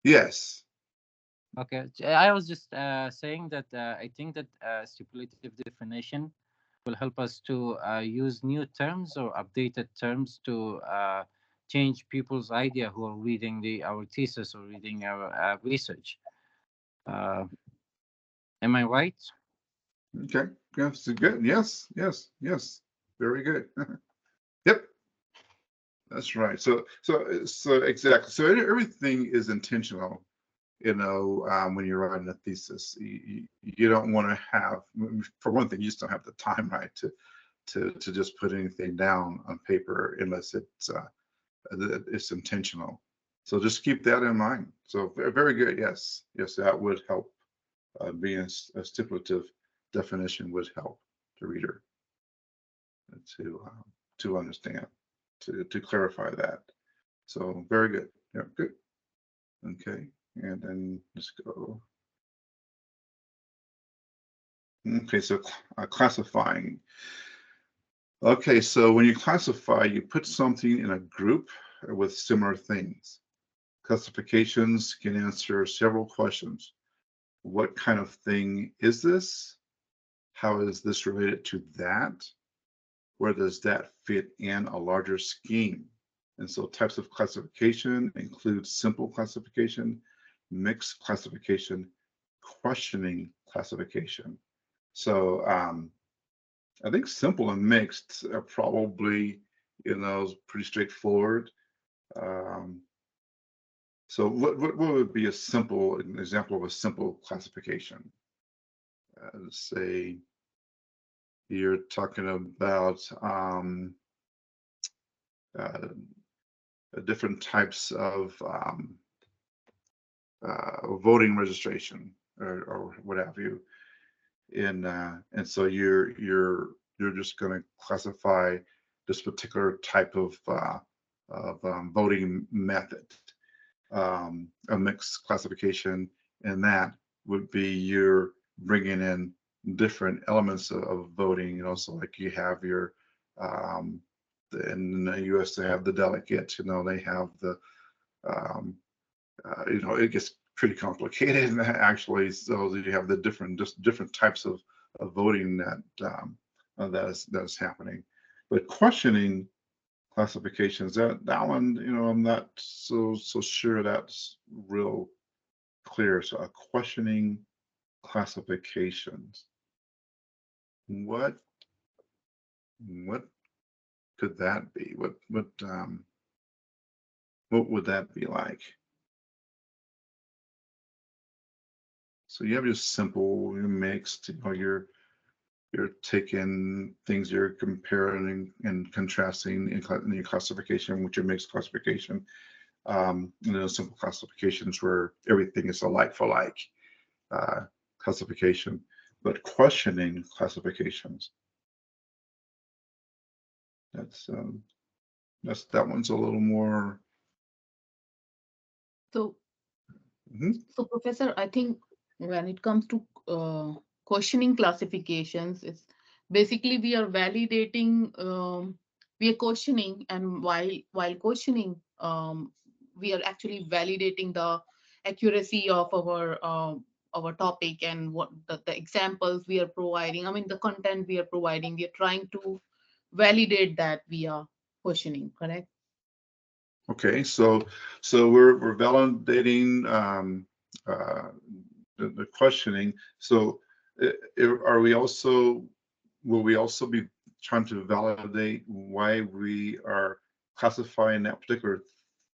Yes. Okay, I was just saying that I think that stipulative definition will help us to use new terms or updated terms to change people's idea who are reading our thesis or reading our research. Am I right? Okay. Yes. Good. Yes. Very good. Yep. That's right. So exactly. So everything is intentional. When you're writing a thesis, you don't want to have, for one thing, you just don't have the time, right, to just put anything down on paper unless it's intentional. So just keep that in mind. So very good. Yes, that would help. Being a stipulative definition would help the reader to understand, to clarify that. So very good. Yeah, good. Okay, and then let's go. Okay, so classifying. Okay, so when you classify, you put something in a group with similar things. Classifications can answer several questions. What kind of thing is this? How is this related to that? Where does that fit in a larger scheme? And so types of classification include simple classification, mixed classification, questioning classification. So I think simple and mixed are probably, pretty straightforward. So what would be an example of a simple classification? Let's say you're talking about different types of voting registration or what have you. And so you're just going to classify this particular type of voting method, a mixed classification, and that would be you're bringing in different elements of voting. So like you have your in the U.S. they have the delegates. They have the it gets pretty complicated actually. So you have the different types of voting that is happening. But questioning classifications, that one, I'm not so sure that's real clear. So a questioning classifications. What could that be? What would that be like? So you have your simple, your mixed, you're taking things, you're comparing and contrasting in your classification with your mixed classification. Simple classifications where everything is a like for like classification, but questioning classifications. That one's a little more. So, so Professor, I think when it comes to questioning classifications, it's basically we are validating, we are questioning, and while questioning, we are actually validating the accuracy of our topic and what the examples we are providing. I mean, the content we are providing. We are trying to validate that via questioning. Correct? Okay, so we're validating the questioning. So will we also be trying to validate why we are classifying that particular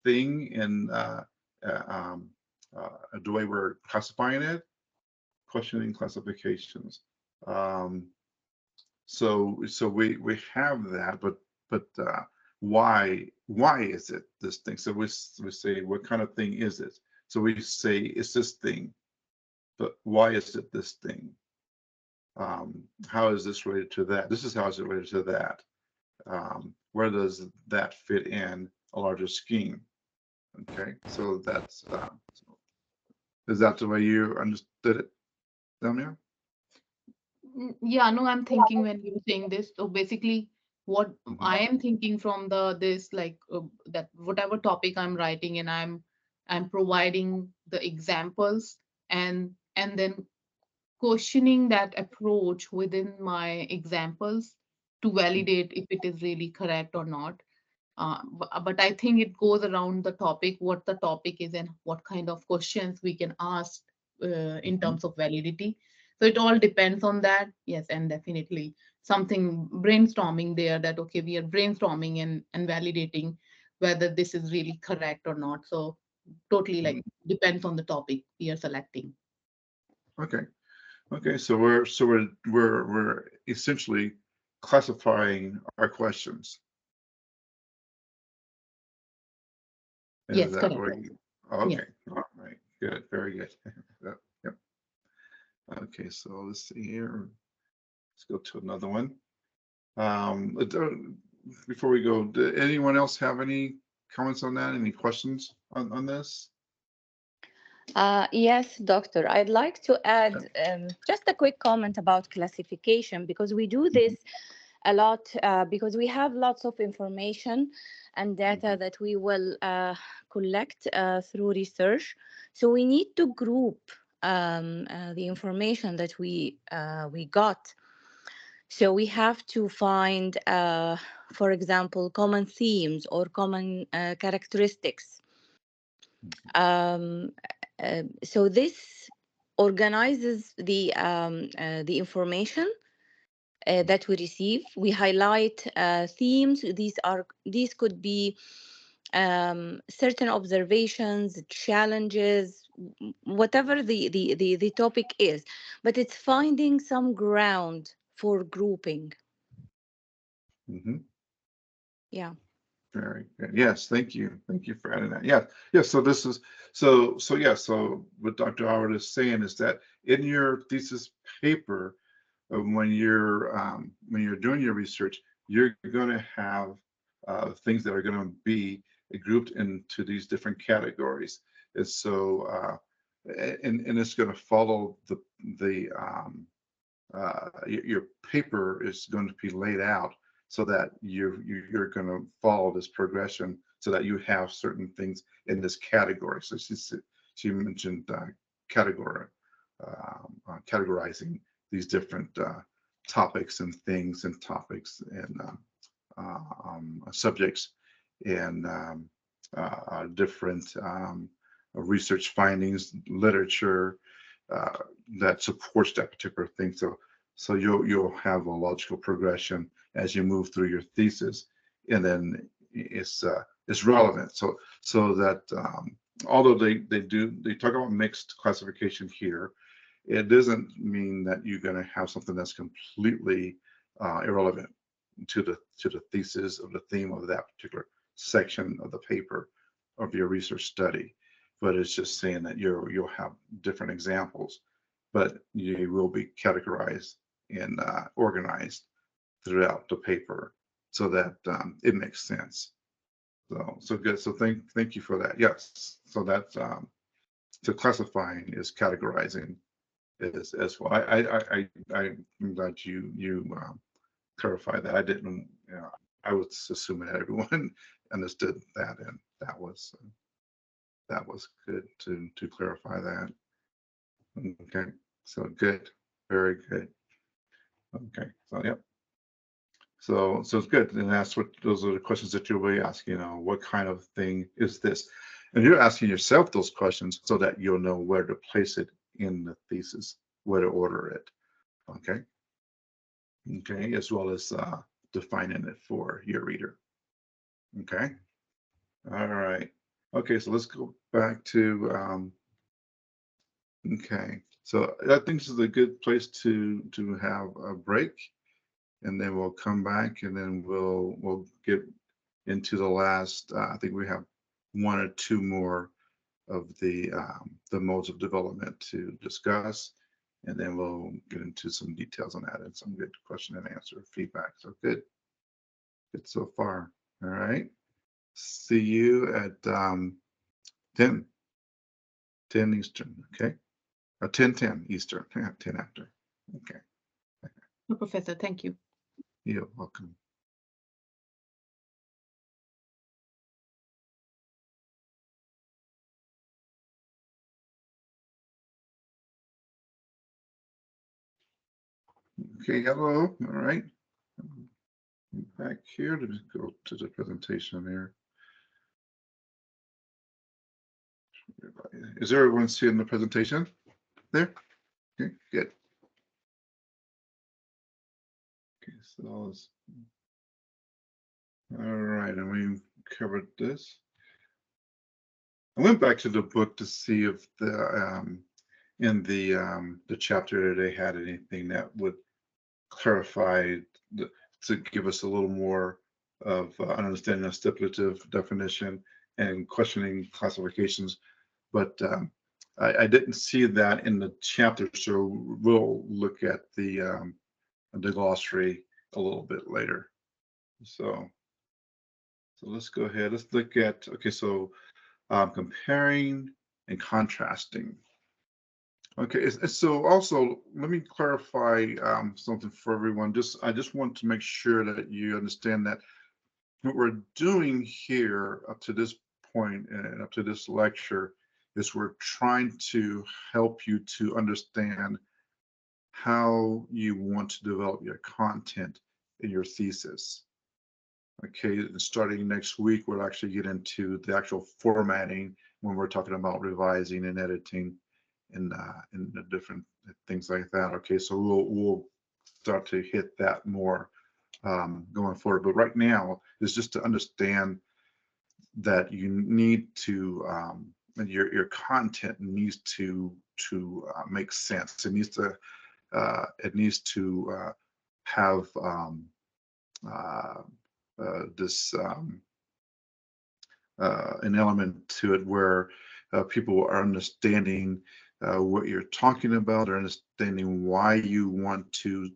thing in the way we're classifying it? Questioning classifications. So we have that, but why is it this thing? So we say, what kind of thing is it? So we say it's this thing, but why is it this thing? How is this related to that? This is how it's related to that. Where does that fit in a larger scheme? Okay, so that's is that the way you understood it, Damia? Yeah, no, I'm thinking when you were saying this. So basically, what I am thinking from this like that whatever topic I'm writing, and I'm providing the examples, and then questioning that approach within my examples to validate if it is really correct or not. But I think it goes around the topic, what the topic is, and what kind of questions we can ask in terms of validity. So it all depends on that. Yes, and definitely something brainstorming there that, okay, we are brainstorming and validating whether this is really correct or not. So totally like depends on the topic we are selecting. Okay, so we're essentially classifying our questions. Yes, correct. Okay, Yes. all right, good, very good. Yep. Okay, so let's see here. Let's go to another one. Before we go, did anyone else have any comments on that? Any questions on this? Yes, doctor. I'd like to add just a quick comment about classification, because we do this a lot because we have lots of information and data that we will collect through research. So we need to group the information that we got. So we have to find, for example, common themes or common characteristics. So this organizes the information that we receive. We highlight themes. These could be certain observations, challenges, whatever the topic is, but it's finding some ground for grouping. Yeah. Very good. Yes, thank you. Thank you for adding that. Yeah. So this is so what Dr. Howard is saying is that in your thesis paper, when you're doing your research, you're going to have things that are going to be grouped into these different categories. And so and it's going to follow your paper is going to be laid out so that you're going to follow this progression so that you have certain things in this category. So she mentioned categorizing these different topics and things and topics and subjects and different research findings, literature that supports that particular thing. So you'll have a logical progression as you move through your thesis, and then it's relevant. So that although they talk about mixed classification here, it doesn't mean that you're going to have something that's completely irrelevant to the thesis of the theme of that particular section of the paper of your research study. But it's just saying that you'll have different examples, but you will be categorized and organized throughout the paper so that it makes sense. So good. So thank you for that. Yes. So that's so classifying is categorizing as well. I'm glad you clarify that. I didn't. I was assuming that everyone understood that, and that was good to clarify that. Okay. So good. Very good. Okay. So yep. So it's good, and those are the questions that you'll be asking. What kind of thing is this? And you're asking yourself those questions so that you'll know where to place it in the thesis, where to order it. Okay. Okay, as well as defining it for your reader. Okay. All right. Okay, so let's go back to okay. So I think this is a good place to have a break, and then we'll come back, and then we'll get into the last. I think we have one or two more of the modes of development to discuss, and then we'll get into some details on that and some good question and answer feedback. So good so far. All right. See you at 10 Eastern. Okay. Or 10 Eastern. 10 after. Okay. Professor, thank you. You're welcome. Okay, hello. All right. Back here to go to the presentation here. Is everyone seeing the presentation there? Okay, good. Okay, so all right, and we covered this. I went back to the book to see if in the chapter they had anything that would clarify to give us a little more of understanding of stipulative definition and questioning classifications, but I didn't see that in the chapter, so we'll look at the glossary a little bit later. So let's go ahead. Let's look at, okay, so comparing and contrasting. Okay, so also let me clarify something for everyone. I just want to make sure that you understand that what we're doing here up to this point and up to this lecture is we're trying to help you to understand how you want to develop your content in your thesis. Okay, starting next week, we'll actually get into the actual formatting when we're talking about revising and editing and the different things like that. Okay, so we'll start to hit that more going forward. But right now is just to understand that you need to your content needs to make sense. It needs to have this an element to it where people are understanding what you're talking about, or understanding why you want to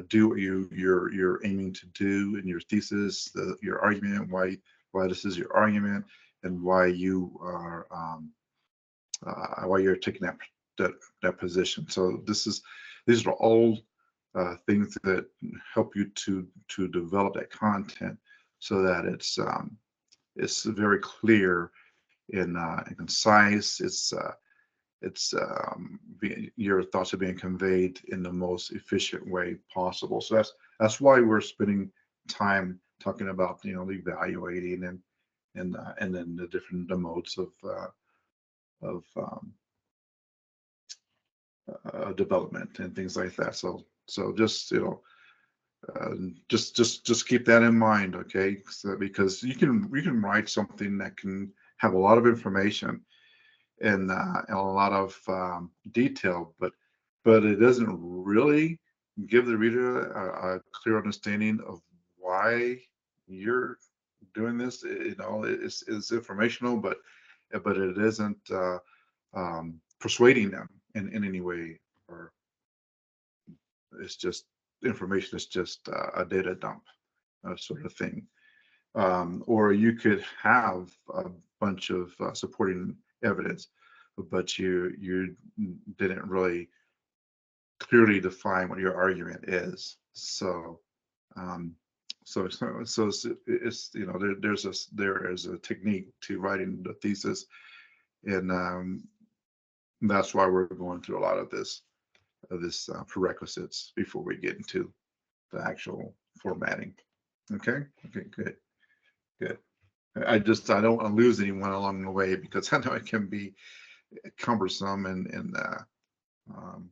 do what you're aiming to do in your thesis, your argument, why this is your argument, and why you are why you're taking that position. So these are all things that help you to develop that content so that it's very clear and concise. Your thoughts are being conveyed in the most efficient way possible. So that's why we're spending time talking about evaluating and then the different modes of development and things like that. So just just keep that in mind, okay? So, because you can write something that can have a lot of information and a lot of detail, but it doesn't really give the reader a clear understanding of why you're doing this. It's informational, but it isn't persuading them in any way, or it's just information. It's just a data dump sort of thing. Or you could have a bunch of supporting evidence, but you didn't really clearly define what your argument is. So it's there is a technique to writing the thesis, and that's why we're going through a lot of this prerequisites before we get into the actual formatting. Okay, good. I don't want to lose anyone along the way, because I know it can be cumbersome and all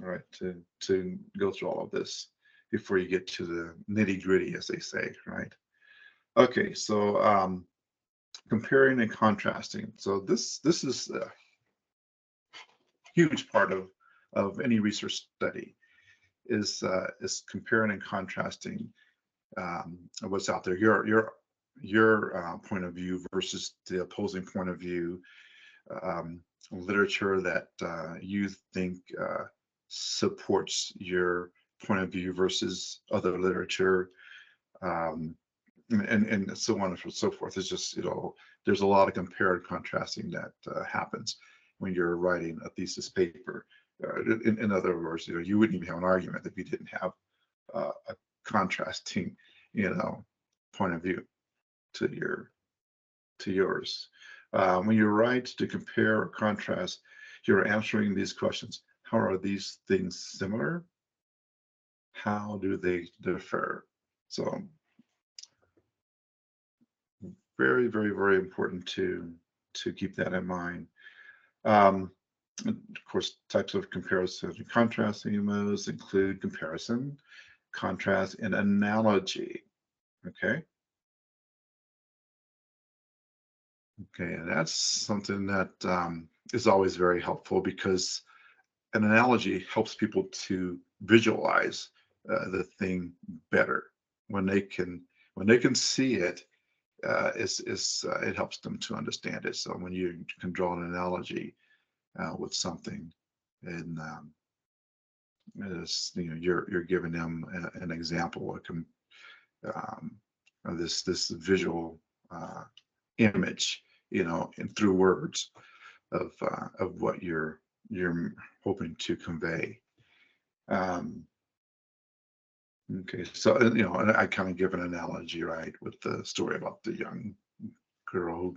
right, to go through all of this before you get to the nitty gritty, as they say, right? Okay, so comparing and contrasting. So this is a huge part of any research study, is comparing and contrasting what's out there, your point of view versus the opposing point of view, literature that you think supports your point of view versus other literature, and so on and so forth. It's just, there's a lot of compare and contrasting that happens when you're writing a thesis paper. In other words, you wouldn't even have an argument if you didn't have a contrasting, point of view to yours. When you write to compare or contrast, you're answering these questions. How are these things similar? How do they differ? So very, very, very important to keep that in mind. Of course, types of comparison and contrasting modes include comparison, contrast, and analogy. Okay. And that's something that is always very helpful, because an analogy helps people to visualize the thing better. When they can see it, it helps them to understand it. So when you can draw an analogy with something, and you're giving them an example of this visual image, and through words of what you're hoping to convey. Okay, so and I kind of give an analogy, right, with the story about the young girl who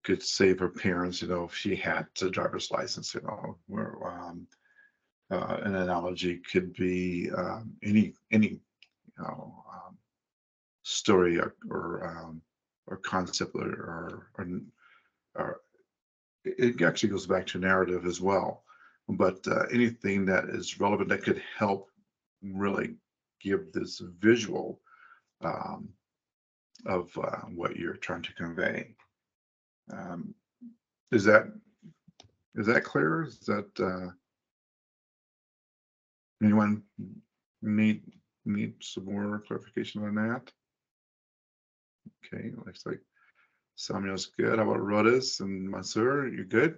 could save her parents, if she had a driver's license, where an analogy could be any story or concept, or it actually goes back to narrative as well, but anything that is relevant that could help really give this visual of what you're trying to convey. Is that clear? Is that anyone need some more clarification on that? Okay, looks like Samuel's good. How about Rodas and Mansour? You good?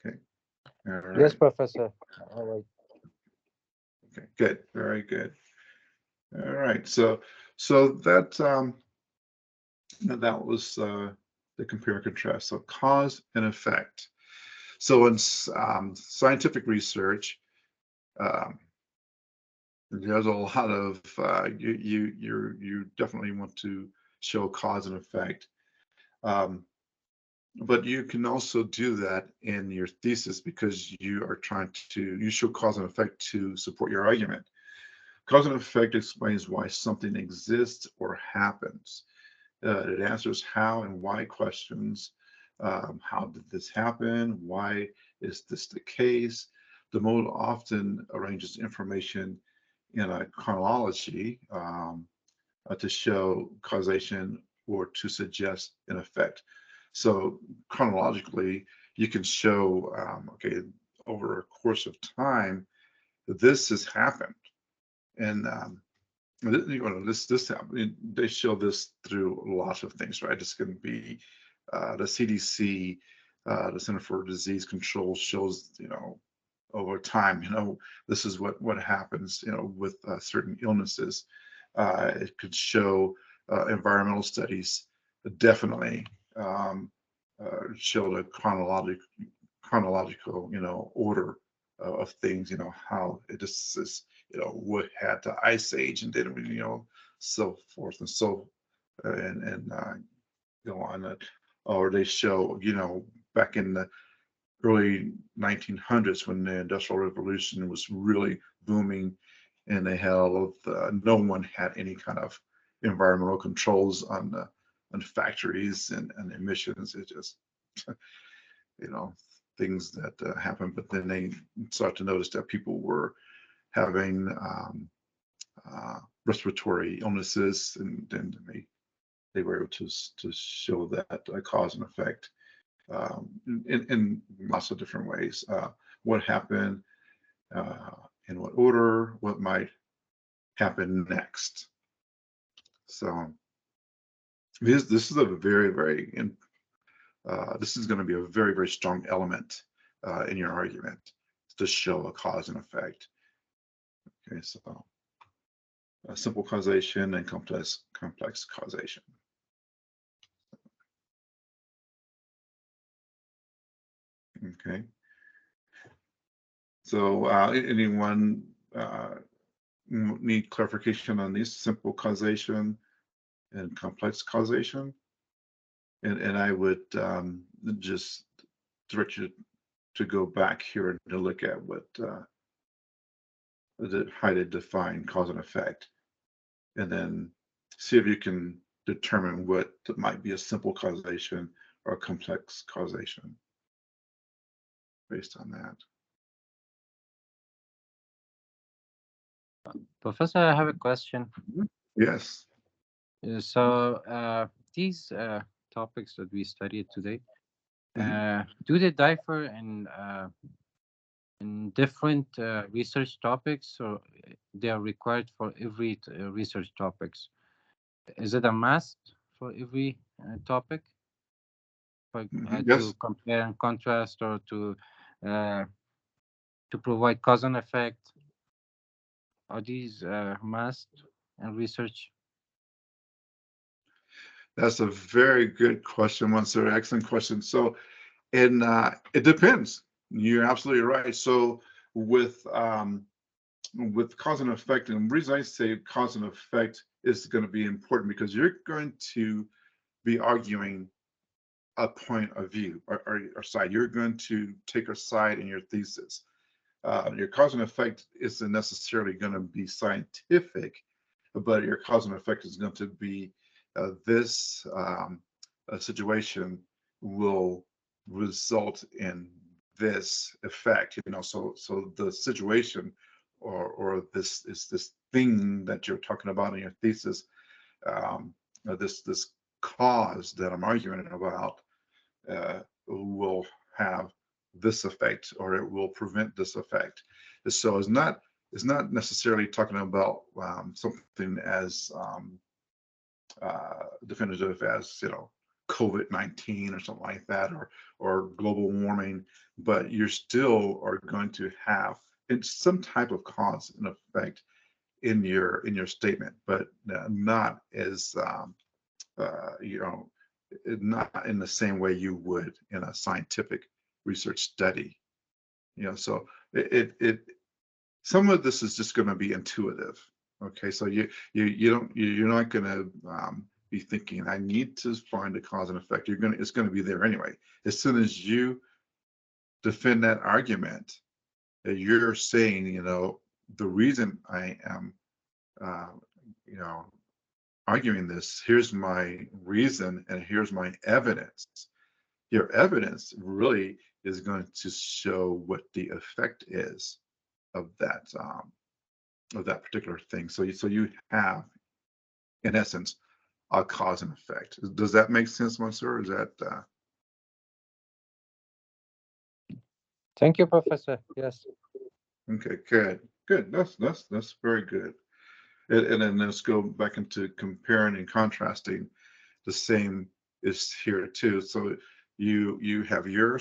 Okay. All right. Yes, Professor. All right. Okay, good. Very good. All right. So that that was the compare and contrast. So cause and effect. So in scientific research, there's a lot of you definitely want to show cause and effect, but you can also do that in your thesis because you are trying to show cause and effect to support your argument. Cause and effect explains why something exists or happens. It answers how and why questions. How did this happen? Why is this the case? The mode often arranges information in a chronology to show causation or to suggest an effect. So chronologically, you can show, okay, over a course of time, this has happened. And this happened. They show this through lots of things, right? This can be the CDC, the Center for Disease Control shows, over time, this is what happens, with certain illnesses. It could show environmental studies definitely show the chronological, order of things, how it is, what had the ice age and then, so forth and so, and go on. Or they show, back in the early 1900s when the Industrial Revolution was really booming, and they had all of no one had any kind of environmental controls on factories and emissions. It just, things that happen. But then they start to notice that people were having respiratory illnesses, and then they were able to show that cause and effect in lots of different ways. What happened, in what order, what might happen next. So this is a very, very, this is going to be a very, very strong element in your argument to show a cause and effect. Okay, so simple causation and complex causation. Okay. So anyone need clarification on these simple causation and complex causation? And I would just direct you to go back here and to look at what how to define cause and effect, and then see if you can determine what might be a simple causation or a complex causation based on that. Professor, I have a question. Yes. So these topics that we studied today, do they differ in different research topics, or they are required for every research topics? Is it a must for every topic, Yes. to compare and contrast, or to provide cause and effect? Are these must in research? That's a very good question, Windsor. Excellent question. So, and it depends. You're absolutely right. So with cause and effect, and the reason I say cause and effect is going to be important because you're going to be arguing a point of view or side. You're going to take a side in your thesis. Your cause and effect isn't necessarily going to be scientific, but your cause and effect is going to be this situation will result in this effect. So the situation or this is this thing that you're talking about in your thesis, this cause that I'm arguing about will have this effect, or it will prevent this effect. So it's not necessarily talking about something as definitive as COVID-19 or something like that, or global warming, but you still are going to have some type of cause and effect in your statement, but not as not in the same way you would in a scientific research study. So it some of this is just going to be intuitive. Okay, so you're not going to be thinking, I need to find a cause and effect. It's going to be there anyway. As soon as you defend that argument, that you're saying, the reason I am, arguing this, here's my reason and here's my evidence. Your evidence really is going to show what the effect is of that particular thing. So you have, in essence, a cause and effect. Does that make sense, Mansoor? Is that? Thank you, Professor. Yes. Okay, good. That's very good. And then let's go back into comparing and contrasting. The same is here too. So you have your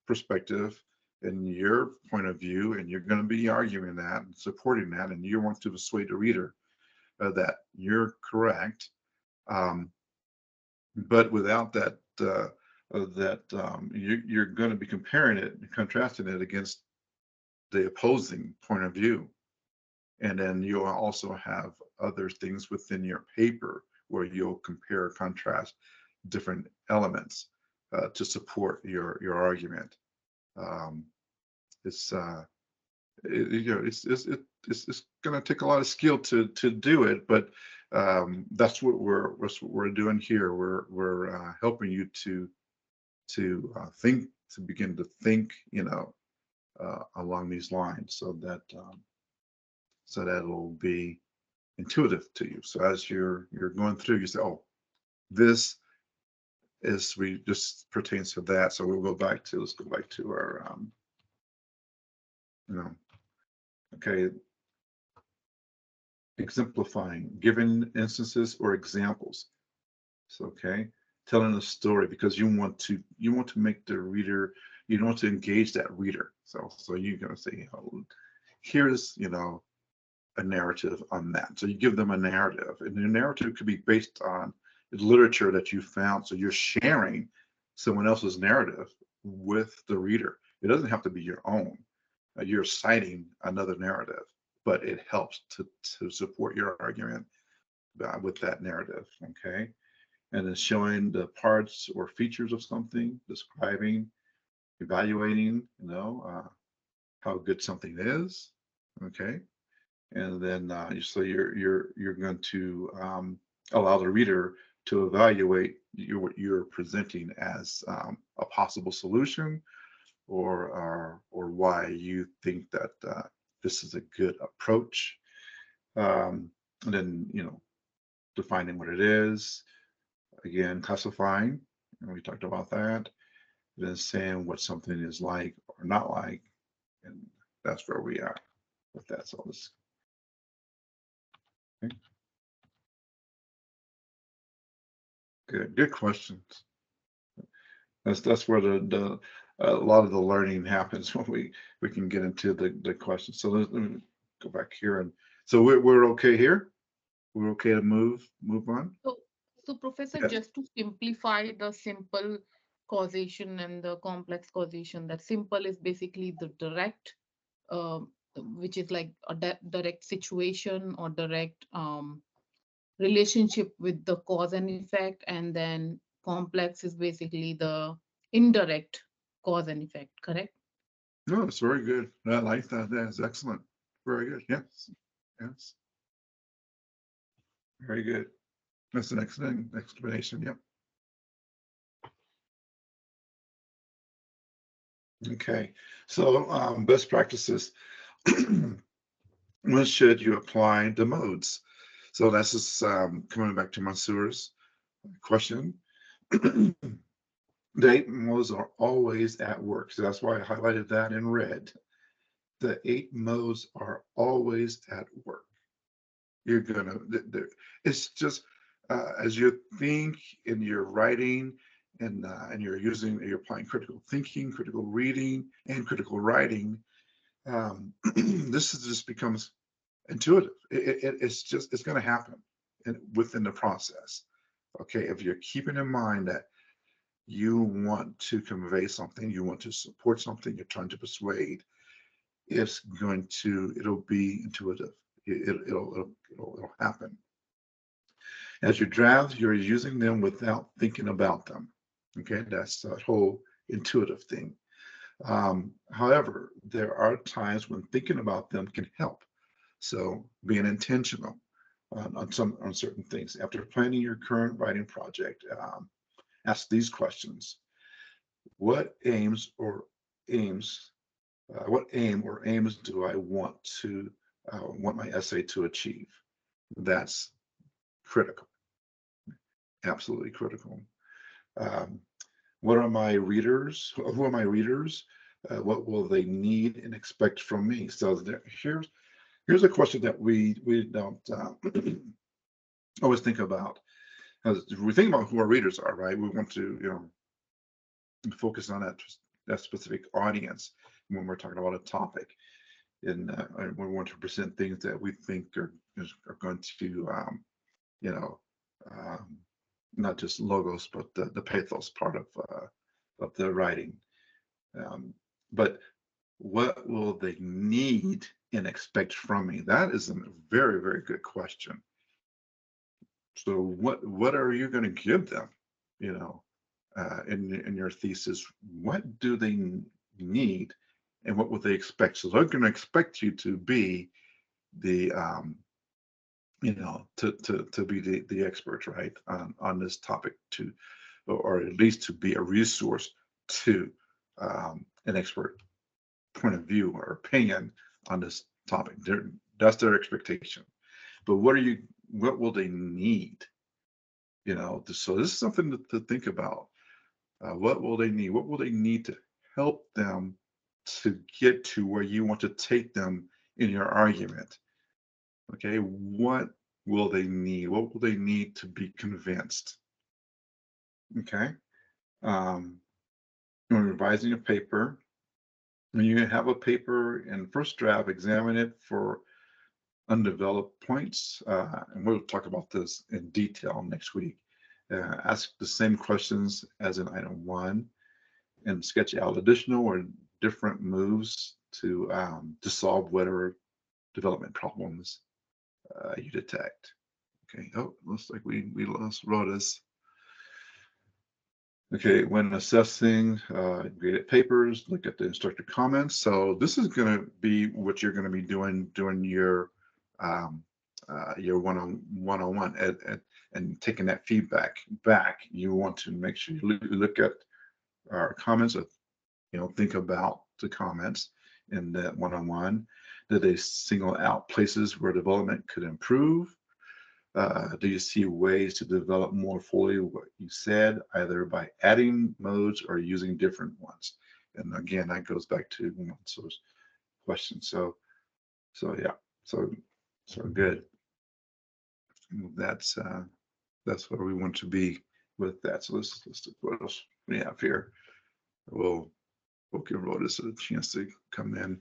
perspective and your point of view, and you're going to be arguing that and supporting that, and you want to persuade the reader that you're correct. But without that, you're going to be comparing it and contrasting it against the opposing point of view. And then you'll also have other things within your paper where you'll compare, contrast different elements to support your argument. It's going to take a lot of skill to do it, but that's what we're doing here. We're helping you to think, to begin to think, along these lines, so that it'll be intuitive to you. So as you're going through, you say, oh, this just pertains to that. So let's go back to our okay, exemplifying, giving instances or examples. So okay, telling a story, because you want to make the reader, you want to engage that reader. So you're going to say, here's a narrative on that. So you give them a narrative, and the narrative could be based on literature that you found. So you're sharing someone else's narrative with the reader. It doesn't have to be your own. You're citing another narrative, but it helps to support your argument with that narrative. Okay, and then showing the parts or features of something, describing, evaluating, how good something is. Okay. And then so you're going to allow the reader to evaluate what you're presenting as a possible solution, or why you think that this is a good approach. And then defining what it is, again classifying, and we talked about that. Then saying what something is like or not like, and that's where we are with that. So this. Okay. Good questions. That's where the a lot of the learning happens, when we can get into the questions. So let me go back here, and so we're okay here. We're okay to move on. So Professor, Yeah. just to simplify the simple causation and the complex causation, that simple is basically the direct, which is like a direct situation or direct relationship with the cause and effect, and then complex is basically the indirect cause and effect, correct? No, it's very good. I like that. That's excellent. Very good. Yes. Very good. That's an excellent explanation. Yep. Okay. So best practices. When should you apply the modes? So that's just coming back to Mansoor's question. The 8 modes are always at work. So that's why I highlighted that in red. The 8 modes are always at work. You're gonna, it's just as you think in your writing, and you're applying critical thinking, critical reading, and critical writing. This just becomes intuitive. It's going to happen within the process. Okay, if you're keeping in mind that you want to convey something, you want to support something, you're trying to persuade, it'll be intuitive. It'll happen. As you draft, you're using them without thinking about them. Okay, that's that whole intuitive thing. However, there are times when thinking about them can help. So being intentional on certain things. After planning your current writing project, ask these questions. What aim or aims do I want my essay to achieve? That's critical, absolutely critical. What are my readers? Who are my readers? What will they need and expect from me? So here's a question that we don't always think about. As we think about who our readers are, right? We want to focus on that specific audience when we're talking about a topic, and we want to present things that we think are going to not just logos, but the pathos part of the writing. But what will they need and expect from me? That is a very, very good question. So what are you going to give them, in your thesis? What do they need, and what will they expect? So they're going to expect you to be the to be the expert, right, on this topic, or at least to be a resource to an expert point of view or opinion on this topic. That's their expectation. But what will they need? So this is something to think about. What will they need? What will they need to help them to get to where you want to take them in your argument? Okay, what will they need? What will they need to be convinced? Okay, when revising a paper, when you have a paper in first draft, examine it for undeveloped points, and we'll talk about this in detail next week. Ask the same questions as in item 1, and sketch out additional or different moves to solve whatever development problems you detect. Okay. Oh, looks like we lost Rhoda's. Okay, when assessing graded papers, look at the instructor comments. So this is going to be what you're going to be doing during your one-on-one and taking that feedback back. You want to make sure you look at our comments, think about the comments in that one-on-one. Did they single out places where development could improve? Do you see ways to develop more fully what you said, either by adding modes or using different ones? And again, that goes back to Mansoor's question. So yeah, so good. That's where we want to be with that. So let's look what else we have here. We'll give Rhoda a chance to come in.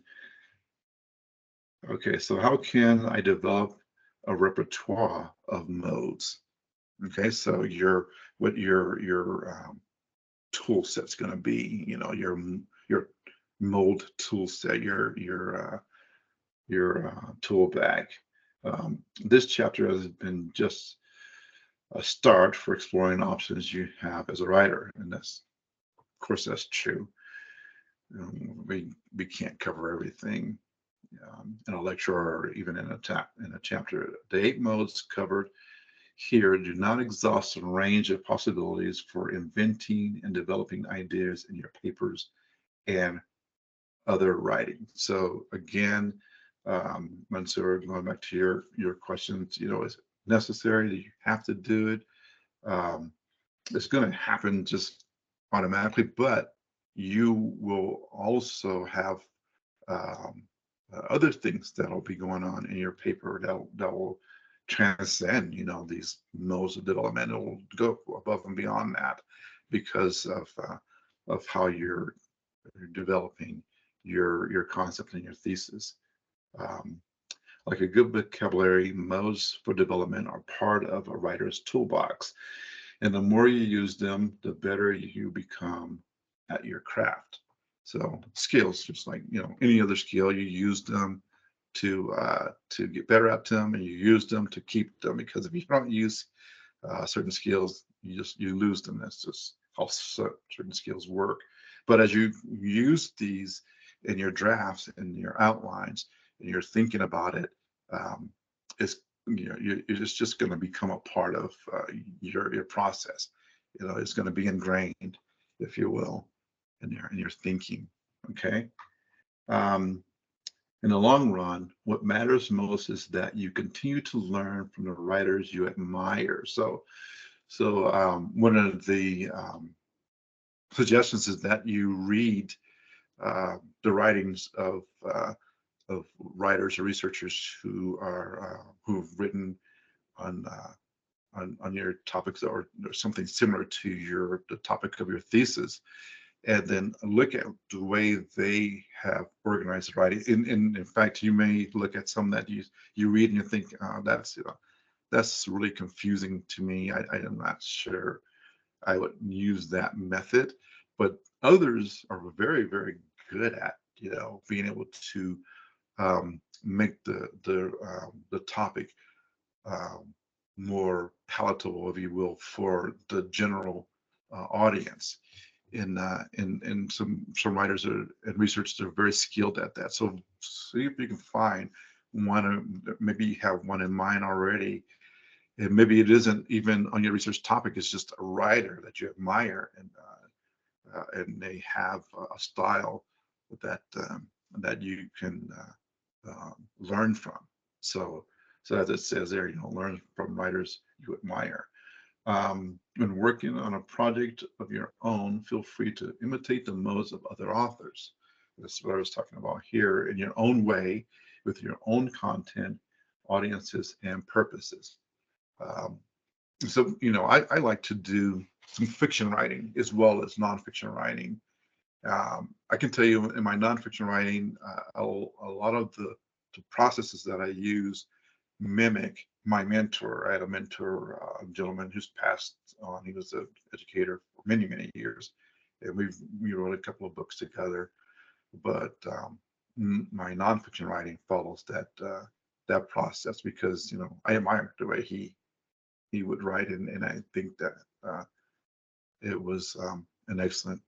Okay, so how can I develop a repertoire of modes? Okay, so what your tool set's going to be, your mold tool set, your tool bag. This chapter has been just a start for exploring options you have as a writer, and of course that's true. We can't cover everything in a lecture or even in a chapter. The 8 modes covered here do not exhaust the range of possibilities for inventing and developing ideas in your papers and other writing. So again, Mansoor, going back to your questions, is it necessary? Do you have to do it? It's going to happen just automatically, but you will also have other things that'll be going on in your paper that will transcend, these modes of development. It will go above and beyond that because of how you're developing your concept and your thesis. Like a good vocabulary, modes for development are part of a writer's toolbox. And the more you use them, the better you become at your craft. So skills, just like, you know, any other skill, you use them to get better at them, and you use them to keep them, because if you don't use certain skills, you lose them. That's just how certain skills work. But as you use these in your drafts and your outlines, and you're thinking about it, it's, you know, it's just going to become a part of your process. You know, it's going to be ingrained, if you will, in your thinking. Okay. In the long run, what matters most is that you continue to learn from the writers you admire. So one of the suggestions is that you read the writings of writers or researchers who've written on your topics, or something similar to the topic of your thesis, and then look at the way they have organized writing. In fact, you may look at some that you read and you think, oh, that's really confusing to me. I am not sure I would use that method. But others are very, very good at, you know, being able to make the topic more palatable, if you will, for the general audience. And some writers and researchers are very skilled at that. So see if you can find one, maybe you have one in mind already, and maybe it isn't even on your research topic. It's just a writer that you admire, and they have a style that you can learn from. So as it says there, you know, learn from writers you admire. When working on a project of your own, feel free to imitate the modes of other authors. That's what I was talking about here, in your own way, with your own content, audiences, and purposes. So, you know, I like to do some fiction writing as well as nonfiction writing. I can tell you in my nonfiction writing, a lot of the processes that I use mimic my mentor. I had a mentor, a gentleman who's passed on. He was an educator for many, many years, and we wrote a couple of books together. But my nonfiction writing follows that process, because, you know, I admire the way he would write, and I think that it was an excellent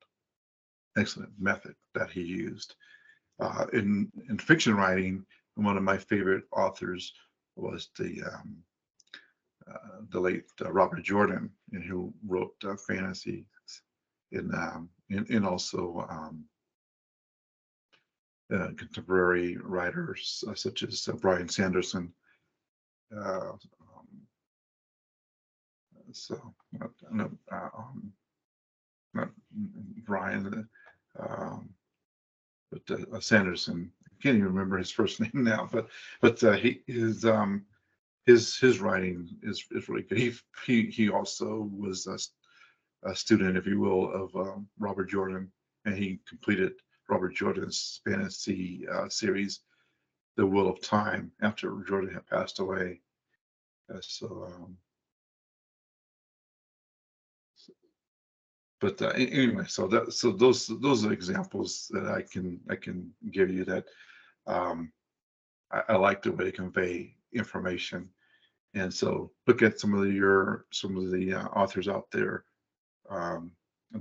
method that he used. In fiction writing, one of my favorite authors was the late Robert Jordan, and who wrote fantasy, and also contemporary writers such as Brian Sanderson. So not Brian, but Sanderson. I can't even remember his first name now, but his writing is really good. He also was a student, if you will, of Robert Jordan, and he completed Robert Jordan's fantasy series, The Wheel of Time, after Jordan had passed away. But anyway, so those are examples that I can give you that I like the way they convey information. And so look at some of the authors out there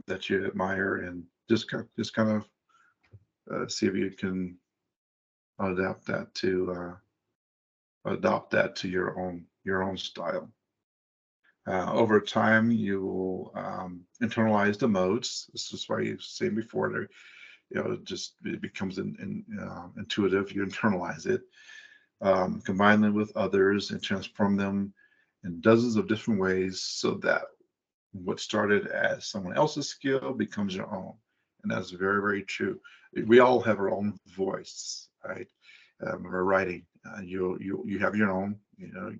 that you admire, and just kind of see if you can adopt that to your own style. Over time, you will internalize the modes. This is why you said before, there, you know, it becomes intuitive. You internalize it, combine them with others, and transform them in dozens of different ways, so that what started as someone else's skill becomes your own. And that's very, very true. We all have our own voice, right? We're writing. You have your own. You know,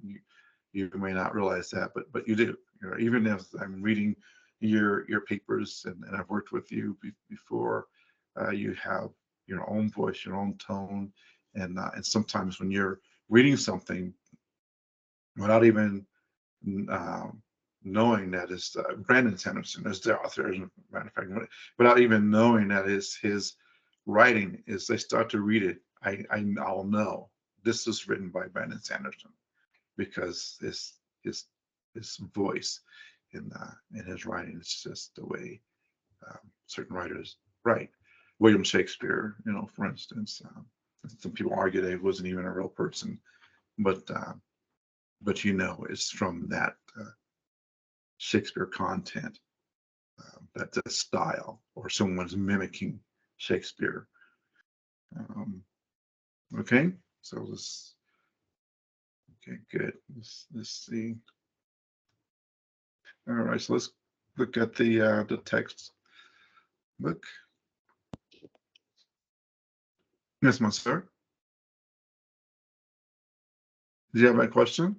you may not realize that, but you do. You know, even if I'm reading your papers, and I've worked with you before, you have your own voice, your own tone, and sometimes when you're reading something without even knowing that it's Brandon Sanderson is the author, as a matter of fact, without even knowing that his writing is. They start to read it. I'll know this is written by Brandon Sanderson because his voice in his writing is just the way certain writers write. William Shakespeare, for instance, some people argue that he wasn't even a real person, but it's from that Shakespeare content, that style, or someone's mimicking Shakespeare. Okay, so let's. Okay, good. Let's see. All right, so let's look at the text book. Yes, Monsieur. Do you have a question?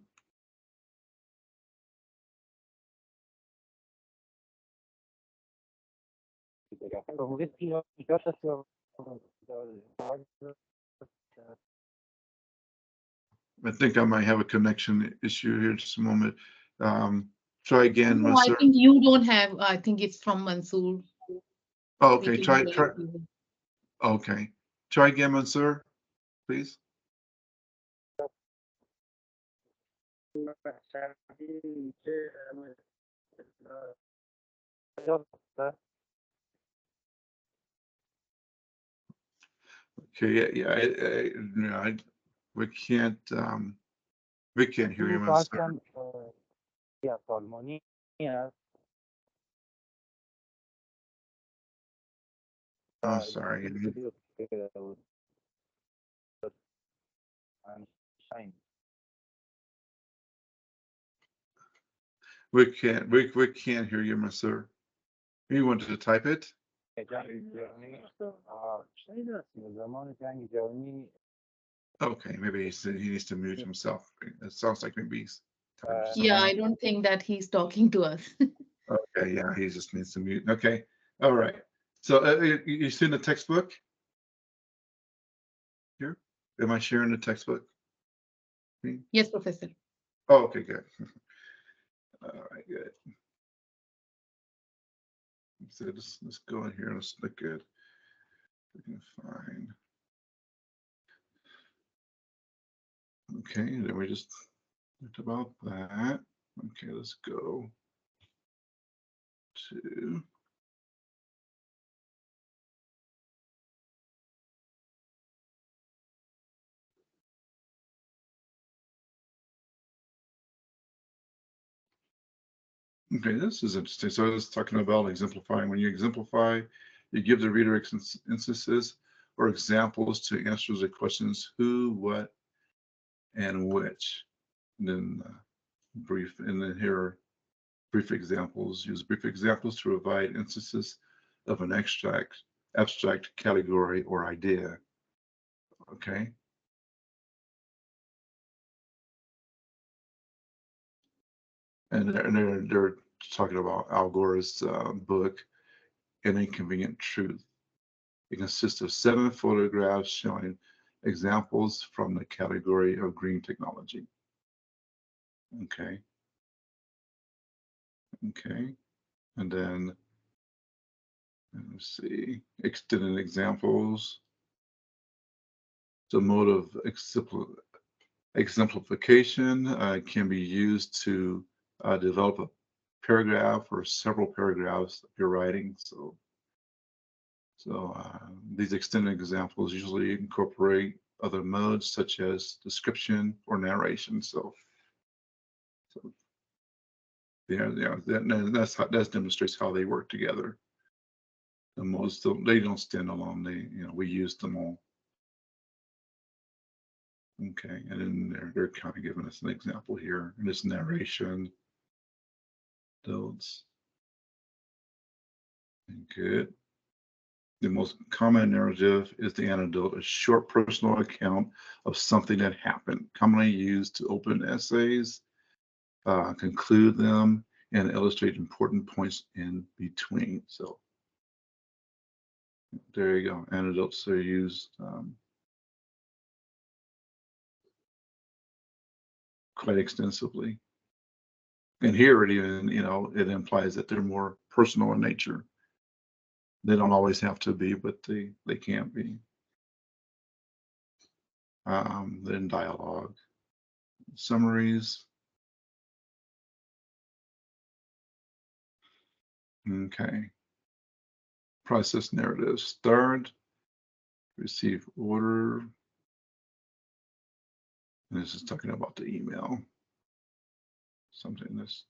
I think I might have a connection issue here. Just a moment. Try again, No, I Monsieur. think you don't have. I think it's from Mansoor. Oh, okay, We try. can hear you. Okay, try again, Monsieur, please. Okay, yeah. We can't hear you, Monsieur. Oh, sorry. We can't hear you, Monsieur. You wanted to type it? Okay, maybe he needs to mute himself. It sounds like maybe he's talking to Yeah, someone. I don't think that he's talking to us. Okay, yeah, he just needs to mute. Okay, all right. So you seen the textbook here? Am I sharing the textbook? Yes, Professor. Oh, okay, good. All right, good. So let's go in here. Let's look at. We can find. Okay, then we just talked about that. Okay, let's go to. Okay, this is interesting. So I was talking about exemplifying. When you exemplify, you give the reader instances or examples to answer the questions who, what, and which. And then brief, and then here are brief examples. Use brief examples to provide instances of an abstract category or idea. Okay. And they're talking about Al Gore's book, An Inconvenient Truth. It consists of 7 photographs showing examples from the category of green technology. Okay. Okay. And then let's see, extended examples. The mode of exemplification can be used to develop a paragraph or several paragraphs of your writing. So these extended examples usually incorporate other modes such as description or narration. So yeah, that demonstrates how they work together. The modes, they don't stand alone. We use them all. Okay, and then they're kind of giving us an example here in this narration. Those. Good. The most common narrative is the anecdote, a short personal account of something that happened, commonly used to open essays, conclude them, and illustrate important points in between. So there you go. Anecdotes are used quite extensively. And here it even, it implies that they're more personal in nature. They don't always have to be, but they can be. Then dialogue, summaries. Okay. Process narrative, start, receive order. And this is talking about the email. Something that's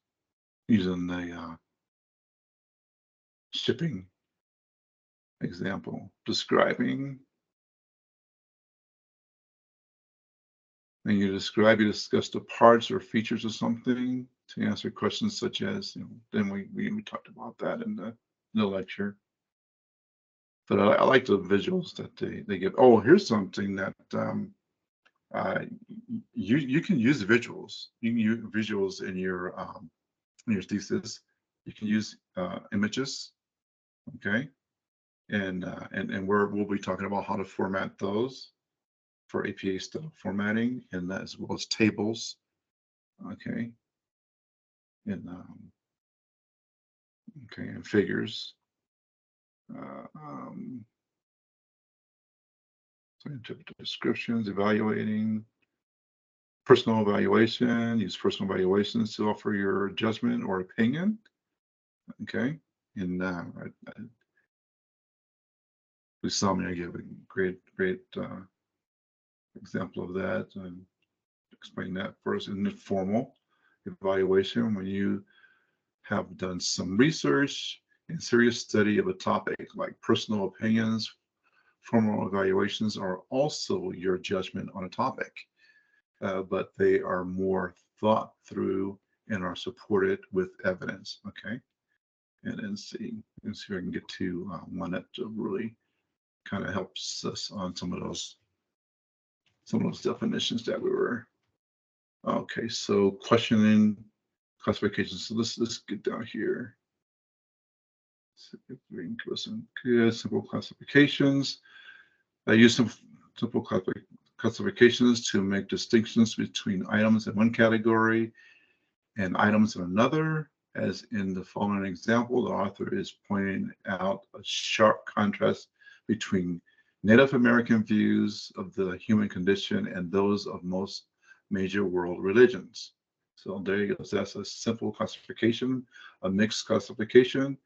using the shipping example, describing. And you discuss the parts or features of something to answer questions such as, then we talked about that in the lecture. But I like the visuals that they give. Oh, here's something that you can use visuals. You can use visuals in your thesis. You can use images, okay? And we'll be talking about how to format those for APA style formatting, and as well as tables, okay? And okay, and figures. Scientific descriptions, evaluating, personal evaluation, use personal evaluations to offer your judgment or opinion. Okay, and we saw me give a great example of that and explain that first. In the formal evaluation, when you have done some research and serious study of a topic, like personal opinions, formal evaluations are also your judgment on a topic, but they are more thought through and are supported with evidence. Okay, and then see if I can get to one that really kind of helps us on some of those definitions that we were. Okay, so questioning classifications. So let's get down here. Good simple classifications. I use some simple classifications to make distinctions between items in one category and items in another. As in the following example, the author is pointing out a sharp contrast between Native American views of the human condition and those of most major world religions. So there you go. So that's a simple classification, a mixed classification,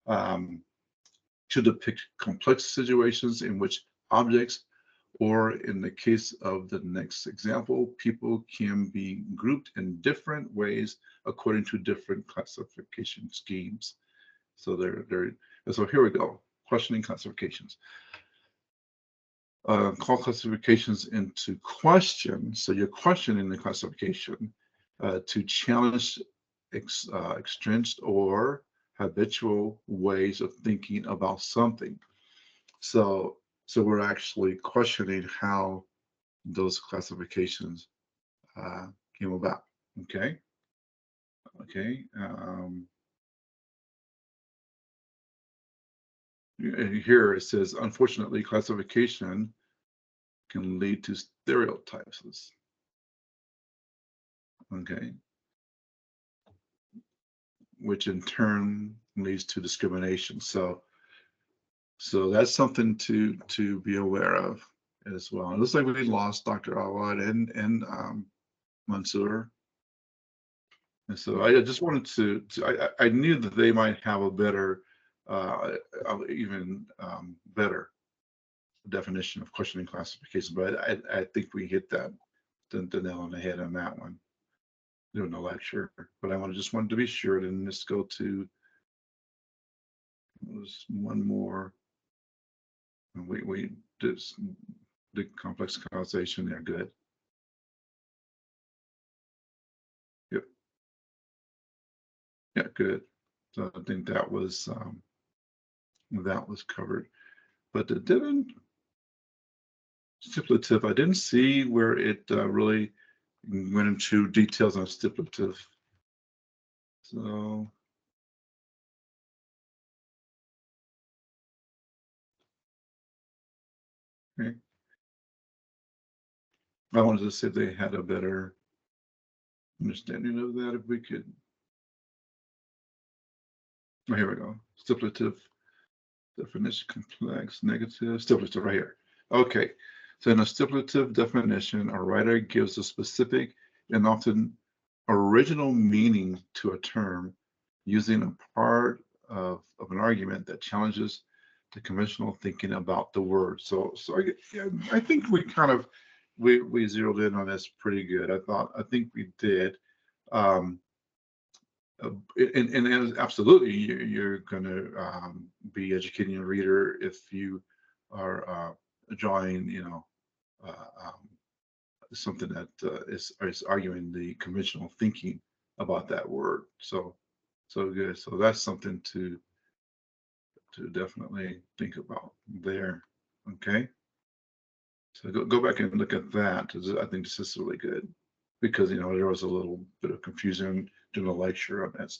to depict complex situations in which objects, or in the case of the next example, people can be grouped in different ways according to different classification schemes. So so here we go, questioning classifications. Call classifications into question. So you're questioning the classification to challenge extrinsic or habitual ways of thinking about something. So we're actually questioning how those classifications came about. Okay. Here it says, unfortunately, classification can lead to stereotypes. Okay. Which in turn leads to discrimination. So that's something to be aware of as well. It looks like we lost Dr. Awaad and Mansoor. And so I just wanted I knew that they might have a better, even better definition of questioning classification, but I think we hit the nail on the head on that one during the lecture. But I just wanted to be sure, and let's go to one more. We did the complex causation there. Good. Yep. Yeah, good. So I think that was covered. But it didn't stipulative. I didn't see where it really went into details on stipulative. So okay. I wanted to see if they had a better understanding of that, if we could Oh, here we go. Stipulative definition, complex, negative, stipulative right here. Okay, so in a stipulative definition, a writer gives a specific and often original meaning to a term using a part of an argument that challenges the conventional thinking about the word. So yeah, I think we kind of we zeroed in on this pretty good. I think we did. Um, and absolutely, you're going to be educating a reader if you are drawing, something that is arguing the conventional thinking about that word. So good. So that's something to definitely think about there. Okay. So go back and look at that. I think this is really good because there was a little bit of confusion during the lecture on that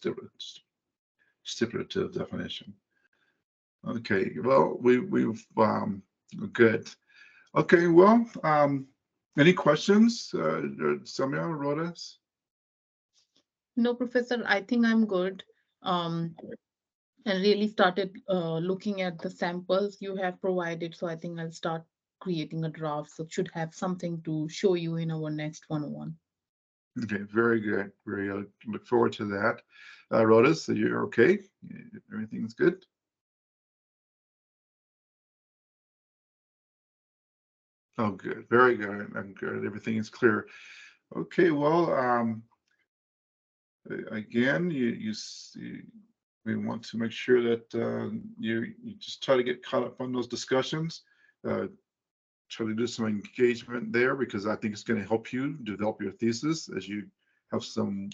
stipulative definition. Okay, well, we've good. Okay, well, any questions, Samia, Rodas? No, Professor, I think I'm good. And really started looking at the samples you have provided. So I think I'll start creating a draft. So should have something to show you in our next 101. Okay, very good. Very good. Look forward to that. Rodas, so you're okay? Everything's good? Oh, good. Very good. I'm good. Everything is clear. Okay, well, again, we want to make sure that you just try to get caught up on those discussions. Try to do some engagement there because I think it's going to help you develop your thesis as you have some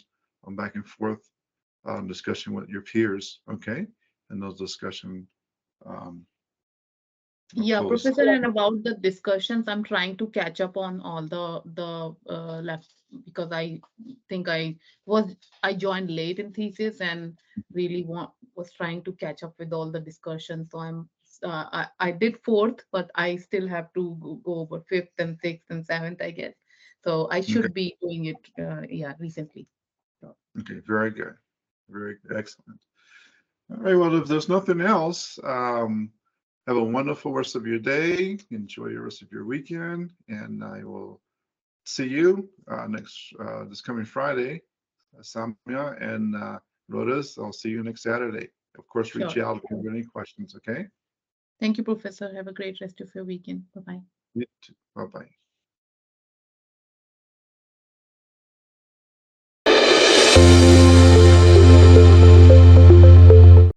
back and forth discussion with your peers. Okay, and those discussion. Yeah, Post. Professor, and about the discussions, I'm trying to catch up on all the left because I think I joined late in thesis and really was trying to catch up with all the discussions. So I did fourth, but I still have to go over fifth and sixth and seventh, I guess. So I should be doing it, yeah, recently. Okay, very good, very good. Excellent. All right, well, if there's nothing else, have a wonderful rest of your day. Enjoy your rest of your weekend, and I will see you this coming Friday. Samia and Rodas, I'll see you next Saturday. Of course, reach Sure. out if you have any questions, okay? Thank you, Professor. Have a great rest of your weekend. Bye-bye. Bye-bye.